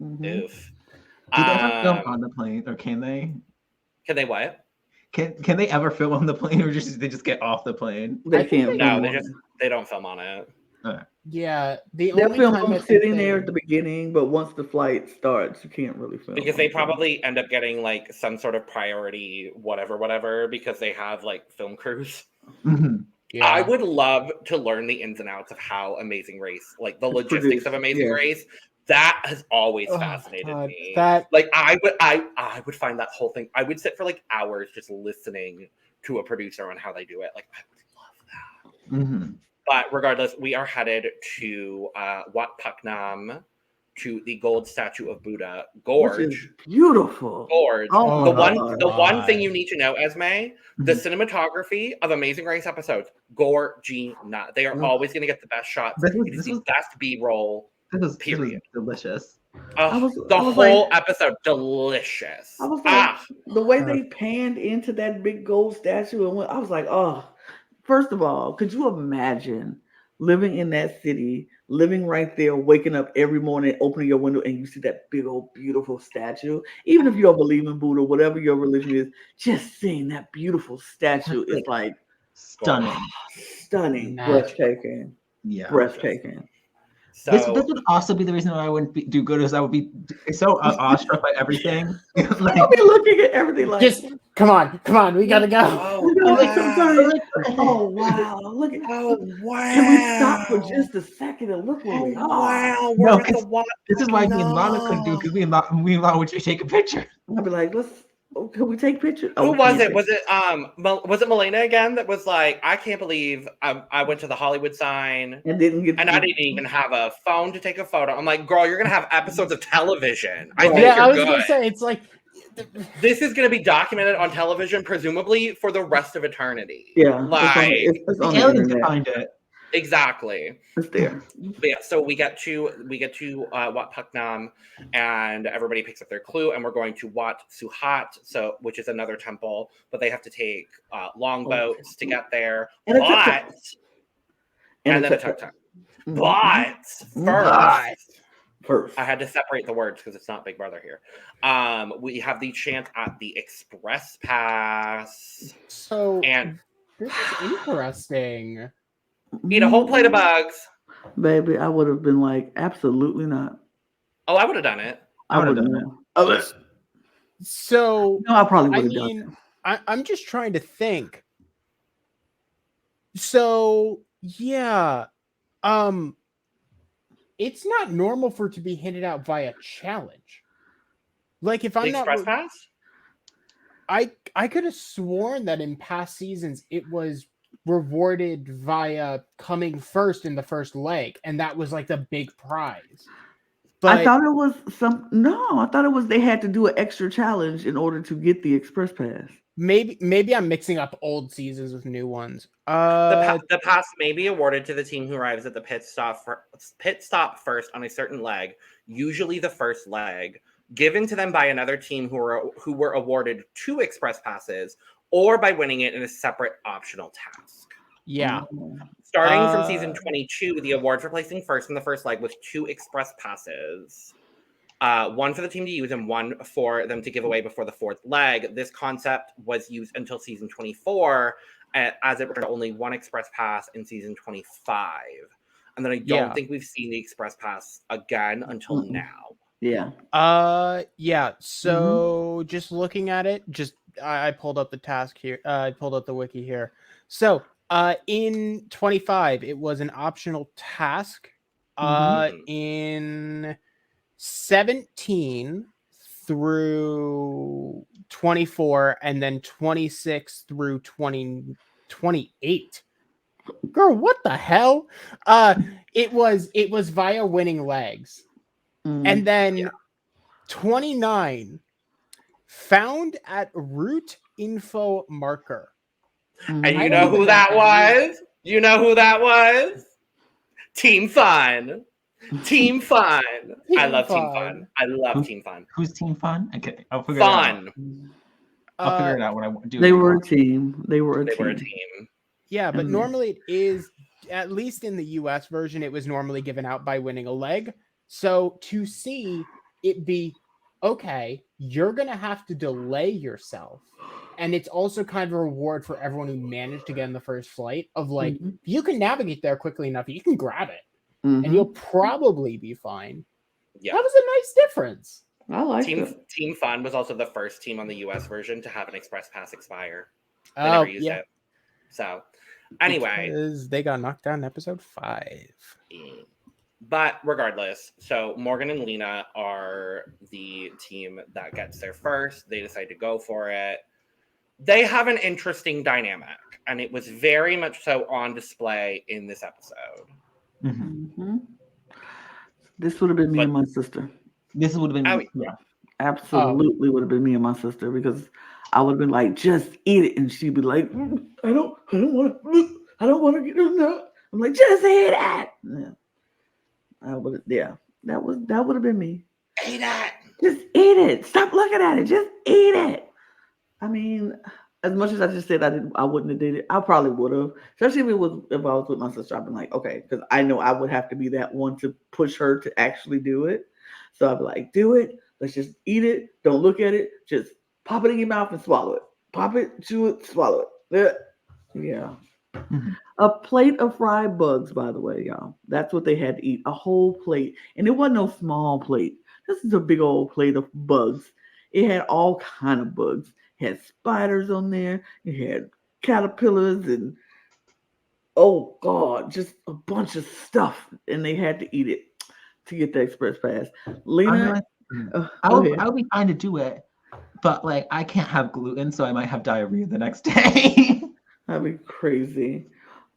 Mm-hmm. Oof. Do they ever film on the plane, or can they? Can they what? Can they ever film on the plane, or they just get off the plane? They can't. No, they don't film on it. Yeah, they'll film sitting there at the beginning, but once the flight starts, you can't really film. Because they probably end up getting some sort of priority, whatever, because they have film crews. Mm-hmm. Yeah. I would love to learn the ins and outs of how Amazing Race, the logistics of Amazing Race. That has always fascinated me. I would find that whole thing. I would sit for hours just listening to a producer on how they do it. I would love that. Mm-hmm. But regardless, we are headed to Wat Paknam, to the gold statue of Buddha. Gorge. Which is beautiful. Gorge. Oh, the one thing you need to know, Esme, the cinematography of Amazing Race episodes, gorgeous. They are always going to get the best shots. This is the best B-roll. Period. Delicious. The whole episode, delicious. I was the way they panned into that big gold statue, and I was like, first of all, could you imagine living in that city, living right there, waking up every morning, opening your window, and you see that big old beautiful statue? Even if you don't believe in Buddha, whatever your religion is, just seeing that beautiful statue is stunning, breathtaking. Yeah, breathtaking. So, this would also be the reason why I wouldn't do good, is I would be so awestruck by everything. I'll be looking at everything just come on, we gotta go. Oh wow! Look at Can we stop for just a second and look where we are? Wow! This is why me and Lana couldn't do, because me and Lana would take a picture. I'd be like, can we take pictures? Who was it? Was it Melina again that was like, I can't believe I went to the Hollywood sign and I didn't even have a phone to take a photo. I'm like, girl, you're gonna have episodes of television. I was gonna say, it's like this is gonna be documented on television, presumably for the rest of eternity. Yeah, it's on the aliens to find it. Exactly. It's there. But yeah, so we get to Wat Paknam, and everybody picks up their clue, and we're going to Wat Suhat, which is another temple, but they have to take longboats to get there. And then a tuk-tuk. But first, I had to separate the words because it's not Big Brother here. We have the chant at the Express Pass. So, and this is interesting. Eat a whole plate of bugs. Baby, I would have been like, absolutely not. Oh, I would have done it. I would have done it. So, no, I probably would have done it. I'm just trying to think. So, yeah. It's not normal for it to be handed out via challenge. Like, if I'm not Express Pass? I could have sworn that in past seasons it was rewarded via coming first in the first leg, and that was like the big prize. But I thought it was I thought it was they had to do an extra challenge in order to get the Express Pass. Maybe I'm mixing up old seasons with new ones. The pass may be awarded to the team who arrives at the pit stop first on a certain leg, usually the first leg, given to them by another team who were awarded 2 express passes, or by winning it in a separate optional task. Yeah. Starting from season 22, the award for placing first in the first leg was 2 express passes. One for the team to use and one for them to give away before the 4th leg. This concept was used until season 24, as it returned only 1 express pass in season 25. And then I don't think we've seen the express pass again until now. Yeah. Yeah. So just looking at it, I pulled up the task here. I pulled up the wiki here. So in 25, it was an optional task. In 17 through 24, and then 26 through 28. Girl, what the hell? It was via winning legs. And then 29 found at route info marker. And you know who that was? You know who that was? Team Fun. Team Fun. I love Team Fun. I love Team Fun. Who's Team Fun? Okay, I'll figure it out. I'll figure it out when I do. They were a team. They were a team. Yeah, but normally it is, at least in the US version, it was normally given out by winning a leg. So to see it be, okay, you're going to have to delay yourself. And it's also kind of a reward for everyone who managed to get in the first flight of like, you can navigate there quickly enough, you can grab it. And you'll probably be fine. Yeah. That was a nice difference. I like it. Team Fun was also the first team on the US version to have an express pass expire. They never used it. So anyway. Because they got knocked down in episode 5. But regardless, so Morgan and Lena are the team that gets there first. They decide to go for it. They have an interesting dynamic, and it was very much so on display in this episode. This would have been me and my sister. This would have been me. Yeah. Absolutely would have been me and my sister, because I would have been like, just eat it. And she'd be like, I don't want to get it now. I'm like, just eat it. Yeah. That would have been me. Eat it. Just eat it. Stop looking at it. Just eat it. I mean, as much as I just said I wouldn't have did it, I probably would have. Especially if I was with my sister, I'd been like, okay, because I know I would have to be that one to push her to actually do it. So I'd be like, do it. Let's just eat it. Don't look at it. Just pop it in your mouth and swallow it. Pop it, chew it, swallow it. Yeah. A plate of fried bugs, by the way, y'all. That's what they had to eat. A whole plate. And it wasn't no small plate. This is a big old plate of bugs. It had all kind of bugs. It had spiders on there. It had caterpillars and, oh God, just a bunch of stuff. And they had to eat it to get the express pass. Lena, I'll be fine to do it, but like I can't have gluten, so I might have diarrhea the next day. That'd be crazy.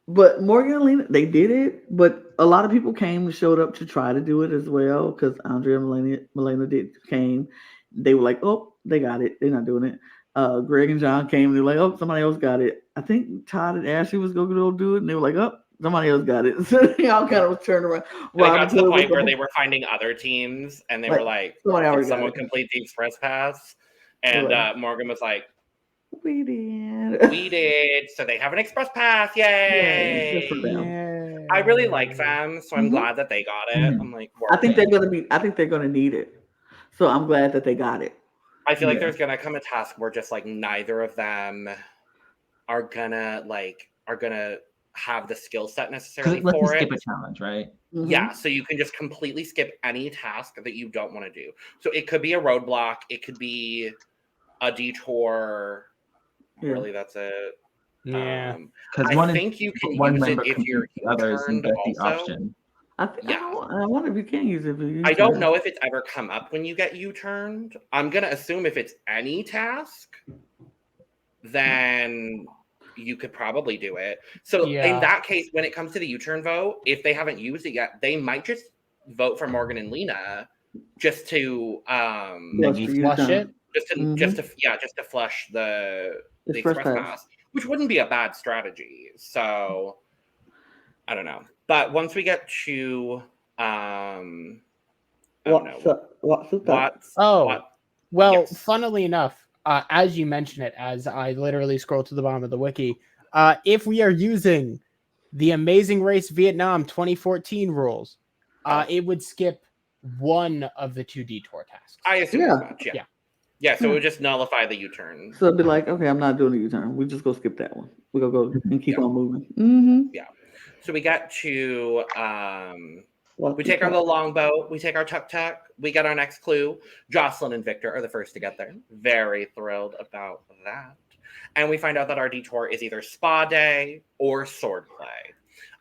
But Morgan and Lena, they did it, but a lot of people showed up to try to do it as well, because Andrea and Milena came. They were like, oh, they got it. They're not doing it. Greg and John came, and they were like, oh, somebody else got it. I think Todd and Ashley was going to go do it, and they were like, oh, Somebody else got it. So y'all kind of turned around. They got to the point where they were finding other teams, and they were like, "Did someone complete the express pass?" And Morgan was like, "We did. We did." So they have an express pass. Yay! Good for them. I really like them, so I'm glad that they got it. I'm like, I think they're gonna need it. So I'm glad that they got it. I feel like there's gonna come a task where just like neither of them are gonna have the skill set necessarily for it. Skip a challenge, right? Yeah, so you can just completely skip any task that you don't want to do. So it could be a roadblock, it could be a detour. Yeah. Really, that's it. Yeah, because I think you can use it if you're turned also. I wonder if you can use it. I don't know if it's ever come up when you get U-turned. I'm gonna assume if it's any task, then you could probably do it. So in that case, when it comes to the U-turn vote, if they haven't used it yet, they might just vote for Morgan and Lena just to flush it. Just to flush the express pass, which wouldn't be a bad strategy. So I don't know. But once we get to funnily enough, as you mention it, as I literally scroll to the bottom of the wiki, if we are using the Amazing Race Vietnam 2014 rules, it would skip one of the 2 detour tasks. I assume as much, yeah, so it would just nullify the U-turn. So it'd be like, okay, I'm not doing the U-turn. We just go skip that one. We go and keep on moving. Yeah. So we get to we take our little longboat, we take our tuk-tuk, we get our next clue. Jocelyn and Victor are the first to get there. Very thrilled about that. And we find out that our detour is either spa day or sword play.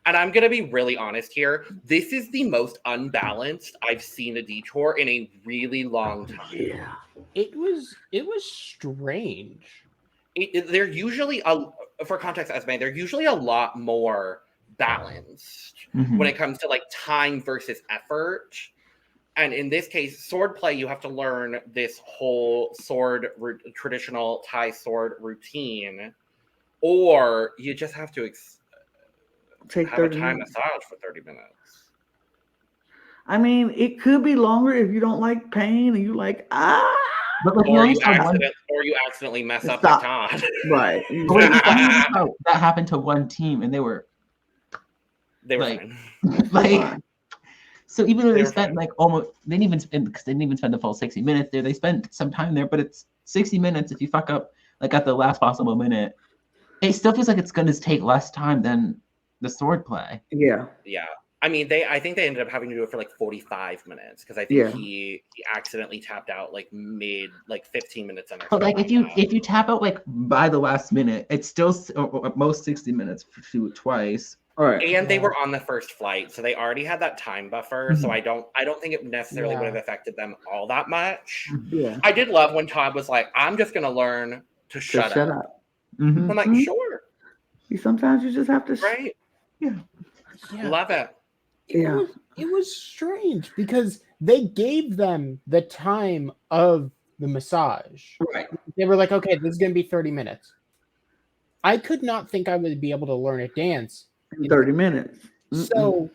And I'm going to be really honest here. This is the most unbalanced I've seen a detour in a really long time. Yeah. It was strange. They're usually, for context, Esme, they're usually a lot more balanced when it comes to like time versus effort. And in this case, sword play, you have to learn this whole traditional Thai sword routine, or you just have to have a Thai massage for 30 minutes. I mean, it could be longer if you don't like pain and you like But like, or you accidentally mess up the Todd. Right. That happened to one team, and they were fine. Like, so even though they spent like almost, they didn't even spend the full 60 minutes there. They spent some time there, but it's 60 minutes. If you fuck up like at the last possible minute, it still feels like it's going to take less time than the sword play. Yeah. I mean, I think they ended up having to do it for like 45 minutes because I think he accidentally tapped out like mid like 15 minutes in. But like if you tap out like by the last minute, it's still at most 60 minutes to twice. All right. And they were on the first flight, so they already had that time buffer. So I don't think it necessarily would have affected them all that much. Yeah. I did love when Todd was like, "I'm just gonna learn to shut up." I'm like, sure. Sometimes you just have to. Right. Yeah. Love it. It was strange because they gave them the time of the massage. Right. They were like, okay, this is going to be 30 minutes. I could not think I would be able to learn a dance in 30 minutes. So,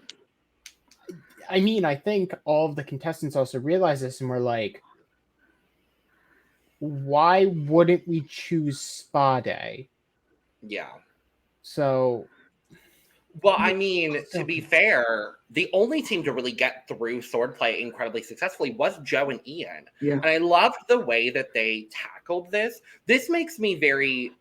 I mean, I think all of the contestants also realized this and were like, why wouldn't we choose spa day? Yeah. So... Well, I mean, to be fair, the only team to really get through swordplay incredibly successfully was Joe and Ian. Yeah. And I loved the way that they tackled this. This makes me very,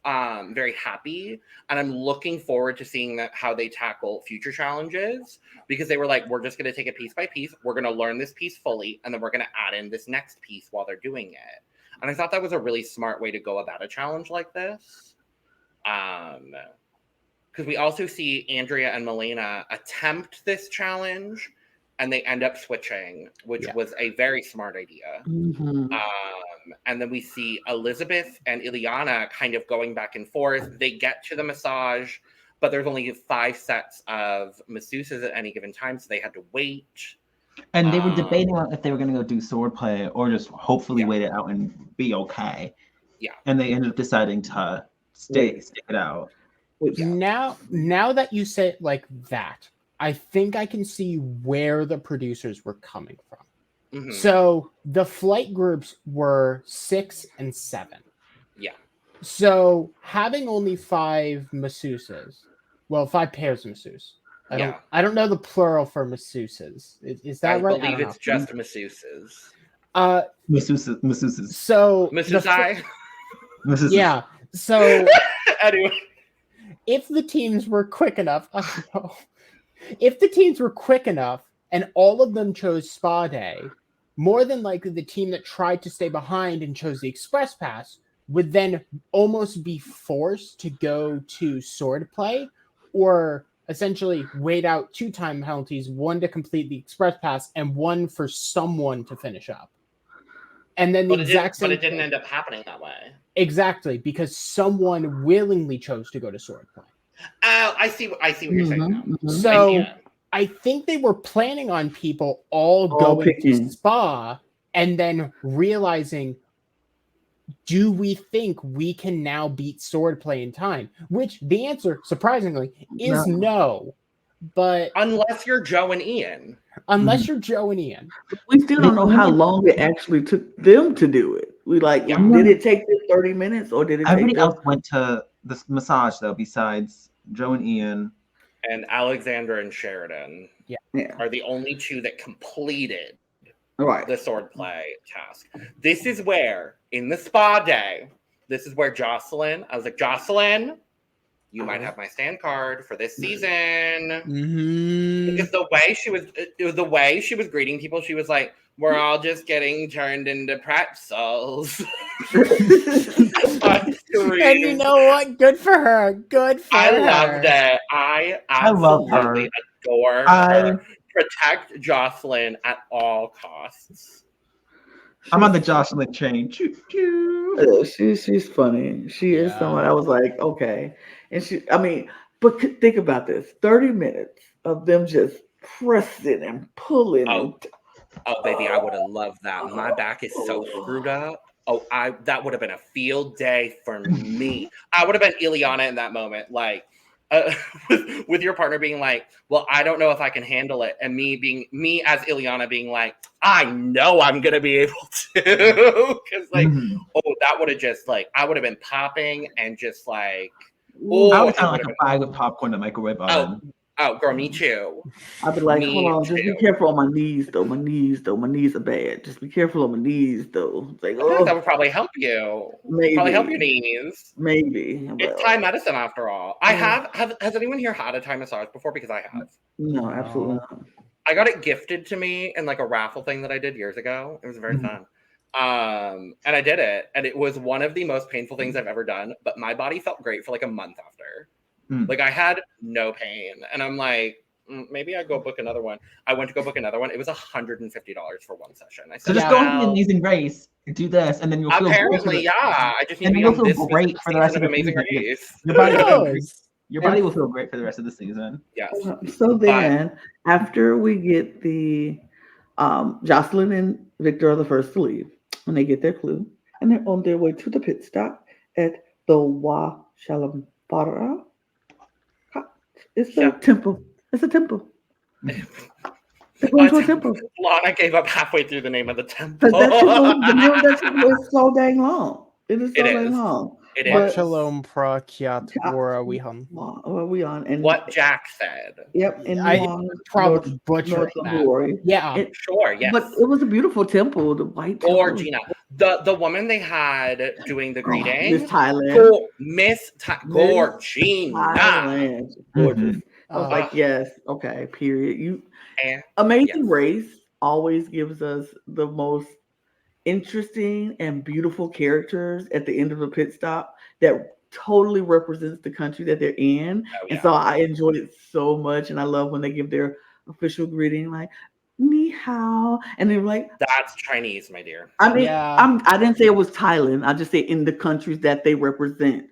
very happy. And I'm looking forward to seeing how they tackle future challenges, because they were like, we're just going to take it piece by piece. We're going to learn this piece fully, and then we're going to add in this next piece while they're doing it. And I thought that was a really smart way to go about a challenge like this. Because we also see Andrea and Milena attempt this challenge, and they end up switching, which was a very smart idea. And then we see Elizabeth and Ileana kind of going back and forth. They get to the massage, but there's only 5 sets of masseuses at any given time, so they had to wait. And they were debating on if they were going to go do swordplay or just hopefully wait it out and be okay. Yeah. And they ended up deciding to stick it out. Now that you say it like that, I think I can see where the producers were coming from. Mm-hmm. So the flight groups were 6 and 7. Yeah. So having only 5 masseuses, 5 pairs of masseuse. I don't know the plural for masseuses. Is that right? I believe it's just masseuses. Masseuses. So Masseusai. Yeah. So Anyway, if the teams were quick enough, if the teams were quick enough and all of them chose spa day, more than likely the team that tried to stay behind and chose the express pass would then almost be forced to go to sword play, or essentially wait out 2 time penalties, 1 to complete the express pass and 1 for someone to finish up. And then but it didn't end up happening that way. Exactly, because someone willingly chose to go to sword play. Oh, I see what you're saying now. Mm-hmm. So I think they were planning on people all going to spa and then realizing, do we think we can now beat swordplay in time? Which the answer, surprisingly, is no. But unless you're Joe and Ian. We still don't know how long it actually took them to do it. Did it take them 30 minutes or did it Everybody else went to the massage though, besides Joe and Ian. And Alexandra and Sheridan are the only 2 that completed the swordplay task. This is where, in the spa day, Jocelyn, I was like, Jocelyn, you might have my stand card for this season. Mm-hmm. Because the way she was greeting people, she was like, we're all just getting turned into pretzels. And you know what? Good for her. I loved it. I absolutely adore her. Protect Jocelyn at all costs. I'm on the Jocelyn chain. Choo, choo. She's funny. She is someone I was like, okay. And but think about this. 30 minutes of them just pressing and pulling. Oh, baby, I would have loved that. My back is so screwed up. That would have been a field day for me. I would have been Ileana in that moment, like with your partner being like, "Well, I don't know if I can handle it," and me as Ileana being like, "I know I'm gonna be able to," because that would have just I would have been popping and just I would sound like a bag of popcorn in the microwave oven. Oh, girl, me too. I'd be like, hold on, just be careful on my knees, though. My knees are bad. Just be careful on my knees, though. It's like, that would probably help you. Maybe. Probably help your knees. Maybe. It's Thai medicine after all. I has anyone here had a Thai massage before? Because I have. No, absolutely not. I got it gifted to me in a raffle thing that I did years ago. It was very fun. And I did it, and it was one of the most painful things I've ever done, but my body felt great for a month after. I had no pain, and I'm like, maybe I go book another one. I went to go book another one. It was $150 for one session. I said, so just go on the Amazing Race, do this, and then you'll feel apparently, I just need to be on this great for the rest of the Amazing season. Race. Your body will feel great for the rest of the season. Yes. So then, after we get the Jocelyn and Victor are the first to leave, when they get their clue, and they're on their way to the pit stop at the Wa Shalampara. It's a temple. It's a temple. They're going to a temple. Lana gave up halfway through the name of the temple. But the name of that temple is so dang long. It is so dang long. It is. Shalom prakyat wihan. And what Jack said. Yep. And I probably butchered that. Yeah. Sure. Yes. But it was a beautiful temple. The white temple. Or Gina, the woman they had doing the greeting. Miss Thailand. Miss Gorgina. Thailand. Gorgeous. I was like, yes, okay, period. Amazing Race always gives us the most interesting and beautiful characters at the end of a pit stop that totally represents the country that they're in. And so I enjoyed it so much. And I love when they give their official greeting, like, ni hao. And they're like, that's Chinese, my dear. I mean, I didn't say it was Thailand. I just say in the countries that they represent.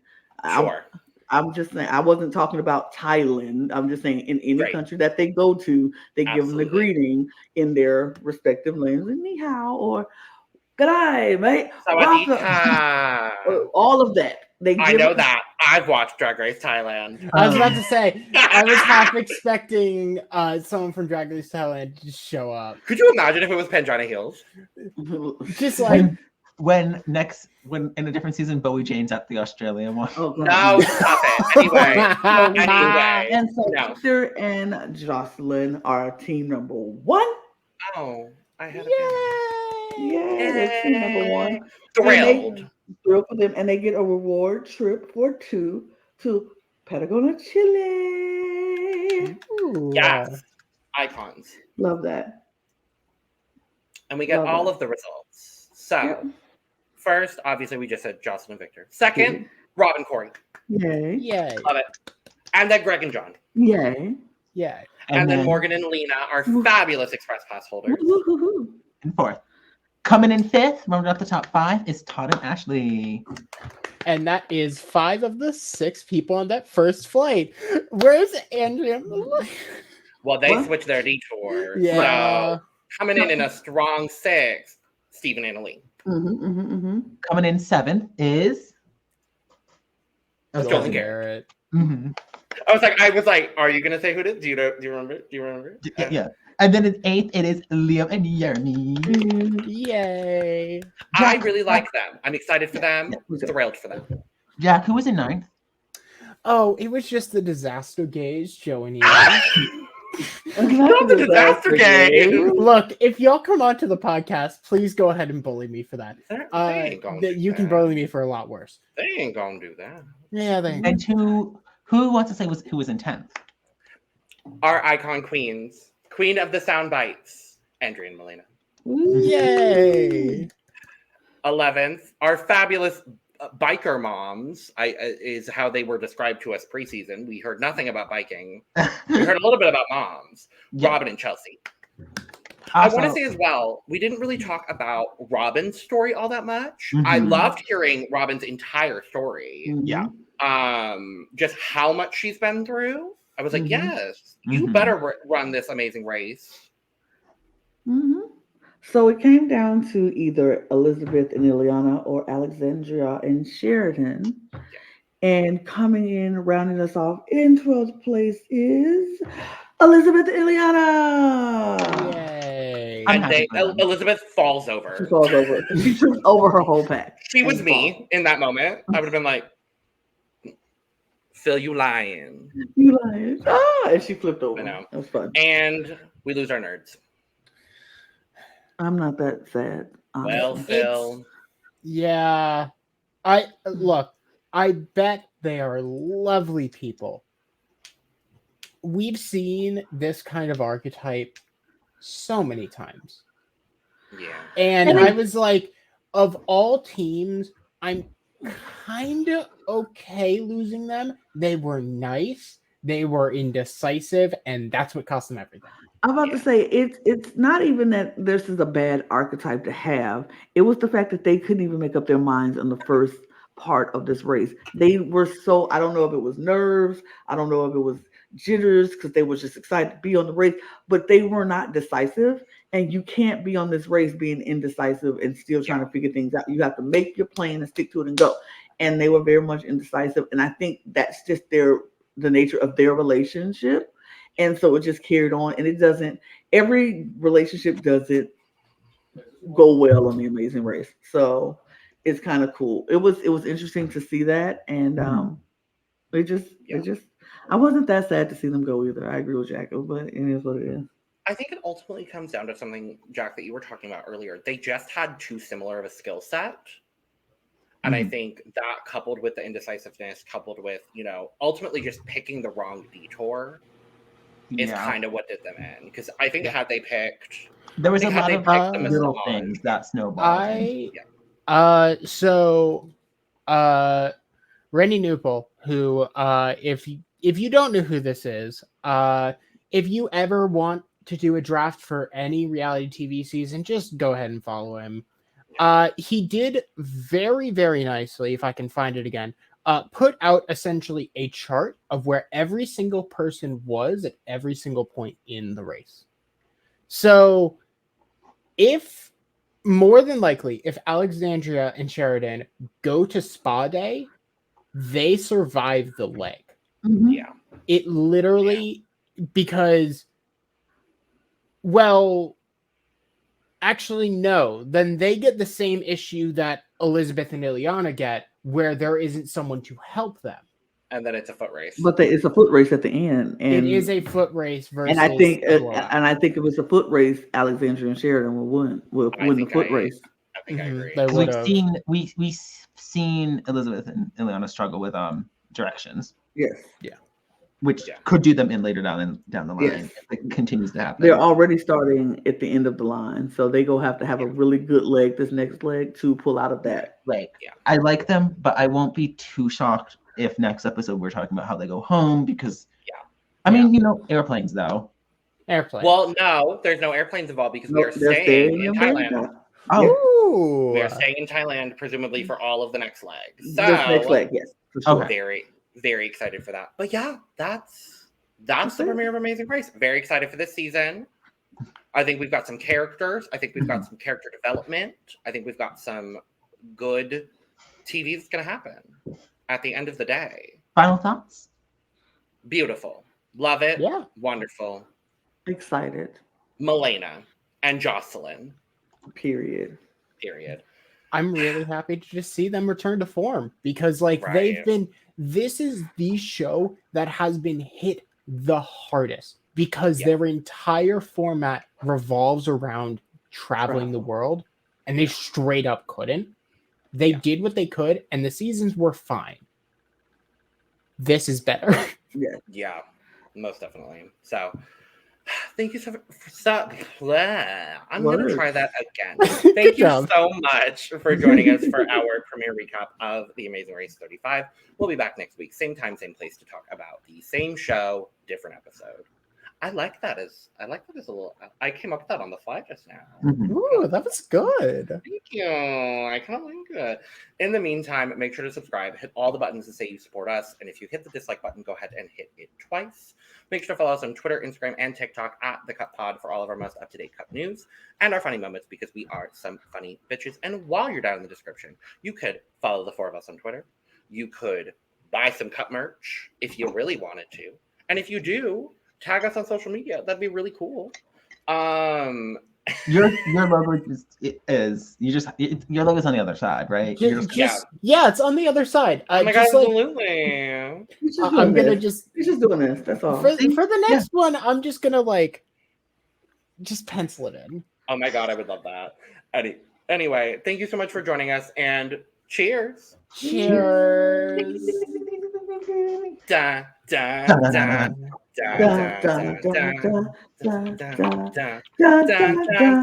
Sure. I'm just saying, I wasn't talking about Thailand. I'm just saying in any country that they go to, they give them the greeting in their respective languages. Ni hao or good day, mate. Sawadee ka. All of that. I know that. I've watched Drag Race Thailand. I was about to say, I was half expecting someone from Drag Race Thailand to show up. Could you imagine if it was Pangina Heels? Just like when in a different season, Bowie Jane's at the Australian one. Oh, God. No, stop it. Anyway. And so Victor and Jocelyn are team number 1. Oh, I had a Yeah, they're team number 1. Thrilled for them, and they get a reward trip for 2 to Patagonia, Chile. Yes, icons. Love that. And we get all of the results. So, first, obviously, we just said Jocelyn and Victor. Second, Rob and Corey. Yay. Yay. Love it. And then Greg and John. Yay. Yay. And then Morgan and Lena are fabulous Express Pass holders. And 4th. Coming in 5th, rounding up the top 5, is Todd and Ashley. And that is 5 of the 6 people on that first flight. Where's Andrea? Well, they switched their detour. Yeah. So, coming in a strong 6, Stephen and Aline. Coming in 7th is Joel and Garrett. Mm-hmm. I was like, are you gonna say who it is? Do you remember? Yeah. And then in 8th, it is Liam and Jeremy. Yay. I really like them. I'm excited for them. Thrilled for them. Jack, who was in 9th? Oh, it was just the disaster gaze, Joe and Ian. Not the disaster game. Look, if y'all come onto the podcast, please go ahead and bully me for that. You can bully me for a lot worse. They ain't gonna do that. Yeah, they ain't. And who wants to say who was in 10th? Our icon queens. Queen of the sound bites, Andrea and Melina. Yay! 11th, our fabulous biker moms is how they were described to us preseason. We heard nothing about biking. We heard a little bit about moms. Yeah. Robin and Chelsea. Also, I want to say as well, we didn't really talk about Robin's story all that much. Mm-hmm. I loved hearing Robin's entire story. Yeah. Just how much she's been through. I was like, yes, you better run this amazing race. So it came down to either Elizabeth and Ileana or Alexandria and Sheridan. Yeah. And coming in, rounding us off in 12th place is Elizabeth and Ileana. Yay. And Elizabeth falls over. She falls over. She trips over her whole pack. She was me in that moment. I would have been like, Phil, you lying. You lying. And she flipped over. I know. That was fun. And we lose our nerds. I'm not that sad. Honestly. Well, Phil. Yeah. I bet they are lovely people. We've seen this kind of archetype so many times. Yeah. And I was like, of all teams, I'm kind of okay losing them. They were nice, they were indecisive, and that's what cost them everything. I'm about to say it's not even that this is a bad archetype to have. It was the fact that they couldn't even make up their minds on the first part of this race. They were so, I don't know if it was nerves, I don't know if it was jitters because they were just excited to be on the race, but they were not decisive. And you can't be on this race being indecisive and still trying to figure things out. You have to make your plan and stick to it and go. And they were very much indecisive. And I think that's just the nature of their relationship. And so it just carried on. And every relationship doesn't go well on The Amazing Race. So it's kind of cool. It was interesting to see that. And I wasn't that sad to see them go either. I agree with Jacko, but it is what it is. I think it ultimately comes down to something, Jack, that you were talking about earlier. They just had too similar of a skill set. And I think that coupled with the indecisiveness, coupled with, ultimately just picking the wrong detour is kind of what did them in. Because I think had they picked... There was a lot of little things that snowballed. Randy Newpel, who, if you don't know who this is, if you ever want to do a draft for any reality TV season, just go ahead and follow him. He did very, very nicely, if I can find it again, put out essentially a chart of where every single person was at every single point in the race. So more than likely, if Alexandria and Sheridan go to Spa Day, they survived the leg. Yeah. It literally, because, well, actually, no. Then they get the same issue that Elizabeth and Ileana get, where there isn't someone to help them. And then it's a foot race. But it's a foot race at the end. And it is a foot race versus. And I think it was a foot race. Alexandria and Sheridan will win the foot race. I think I agree. We've seen Elizabeth and Ileana struggle with directions. Yes. Yeah. Which could do them in later down the line. Yes. It continues to happen. They're already starting at the end of the line, so they go have to have a really good leg this next leg to pull out of that. Right. Yeah. I like them, but I won't be too shocked if next episode we're talking about how they go home, because I mean, airplanes though. Airplanes. Well, no, there's no airplanes involved because we are staying in Thailand. Oh, we are staying in Thailand, presumably for all of the next legs. So, this next leg, yes. For sure. Very, very excited for that. But yeah, that's the premiere of Amazing Race. Very excited for this season. I think we've got some characters. I think we've got some character development. I think we've got some good TV that's going to happen at the end of the day. Final thoughts? Beautiful. Love it. Yeah. Wonderful. Excited. Milena and Jocelyn. Period. I'm really happy to just see them return to form, because this is the show that has been hit the hardest, because their entire format revolves around traveling the world, and they straight up couldn't. They did what they could, and the seasons were fine. This is better. Yeah, most definitely. So, thank you so much. I'm going to try that again. Thank you so much for joining us for our premiere recap of The Amazing Race 35. We'll be back next week, same time, same place, to talk about the same show, different episode. I like that as a little. I came up with that on the fly just now. Ooh, that was good. Thank you. I kind of like it. In the meantime, make sure to subscribe. Hit all the buttons to say you support us. And if you hit the dislike button, go ahead and hit it twice. Make sure to follow us on Twitter, Instagram, and TikTok at The Cut Pod for all of our most up-to-date Cut news and our funny moments, because we are some funny bitches. And while you're down in the description, you could follow the four of us on Twitter. You could buy some Cut merch if you really wanted to. And if you do, tag us on social media. That'd be really cool. Your logo is your logo's on the other side, right? It's on the other side. Oh my god, absolutely. I'm gonna just. You're just doing this. That's all. For the next one, I'm just gonna just pencil it in. Oh my god, I would love that. Anyway, thank you so much for joining us, and cheers. Cheers. Da da da. Da, da, da, da, da, da, da, da, da, da, da.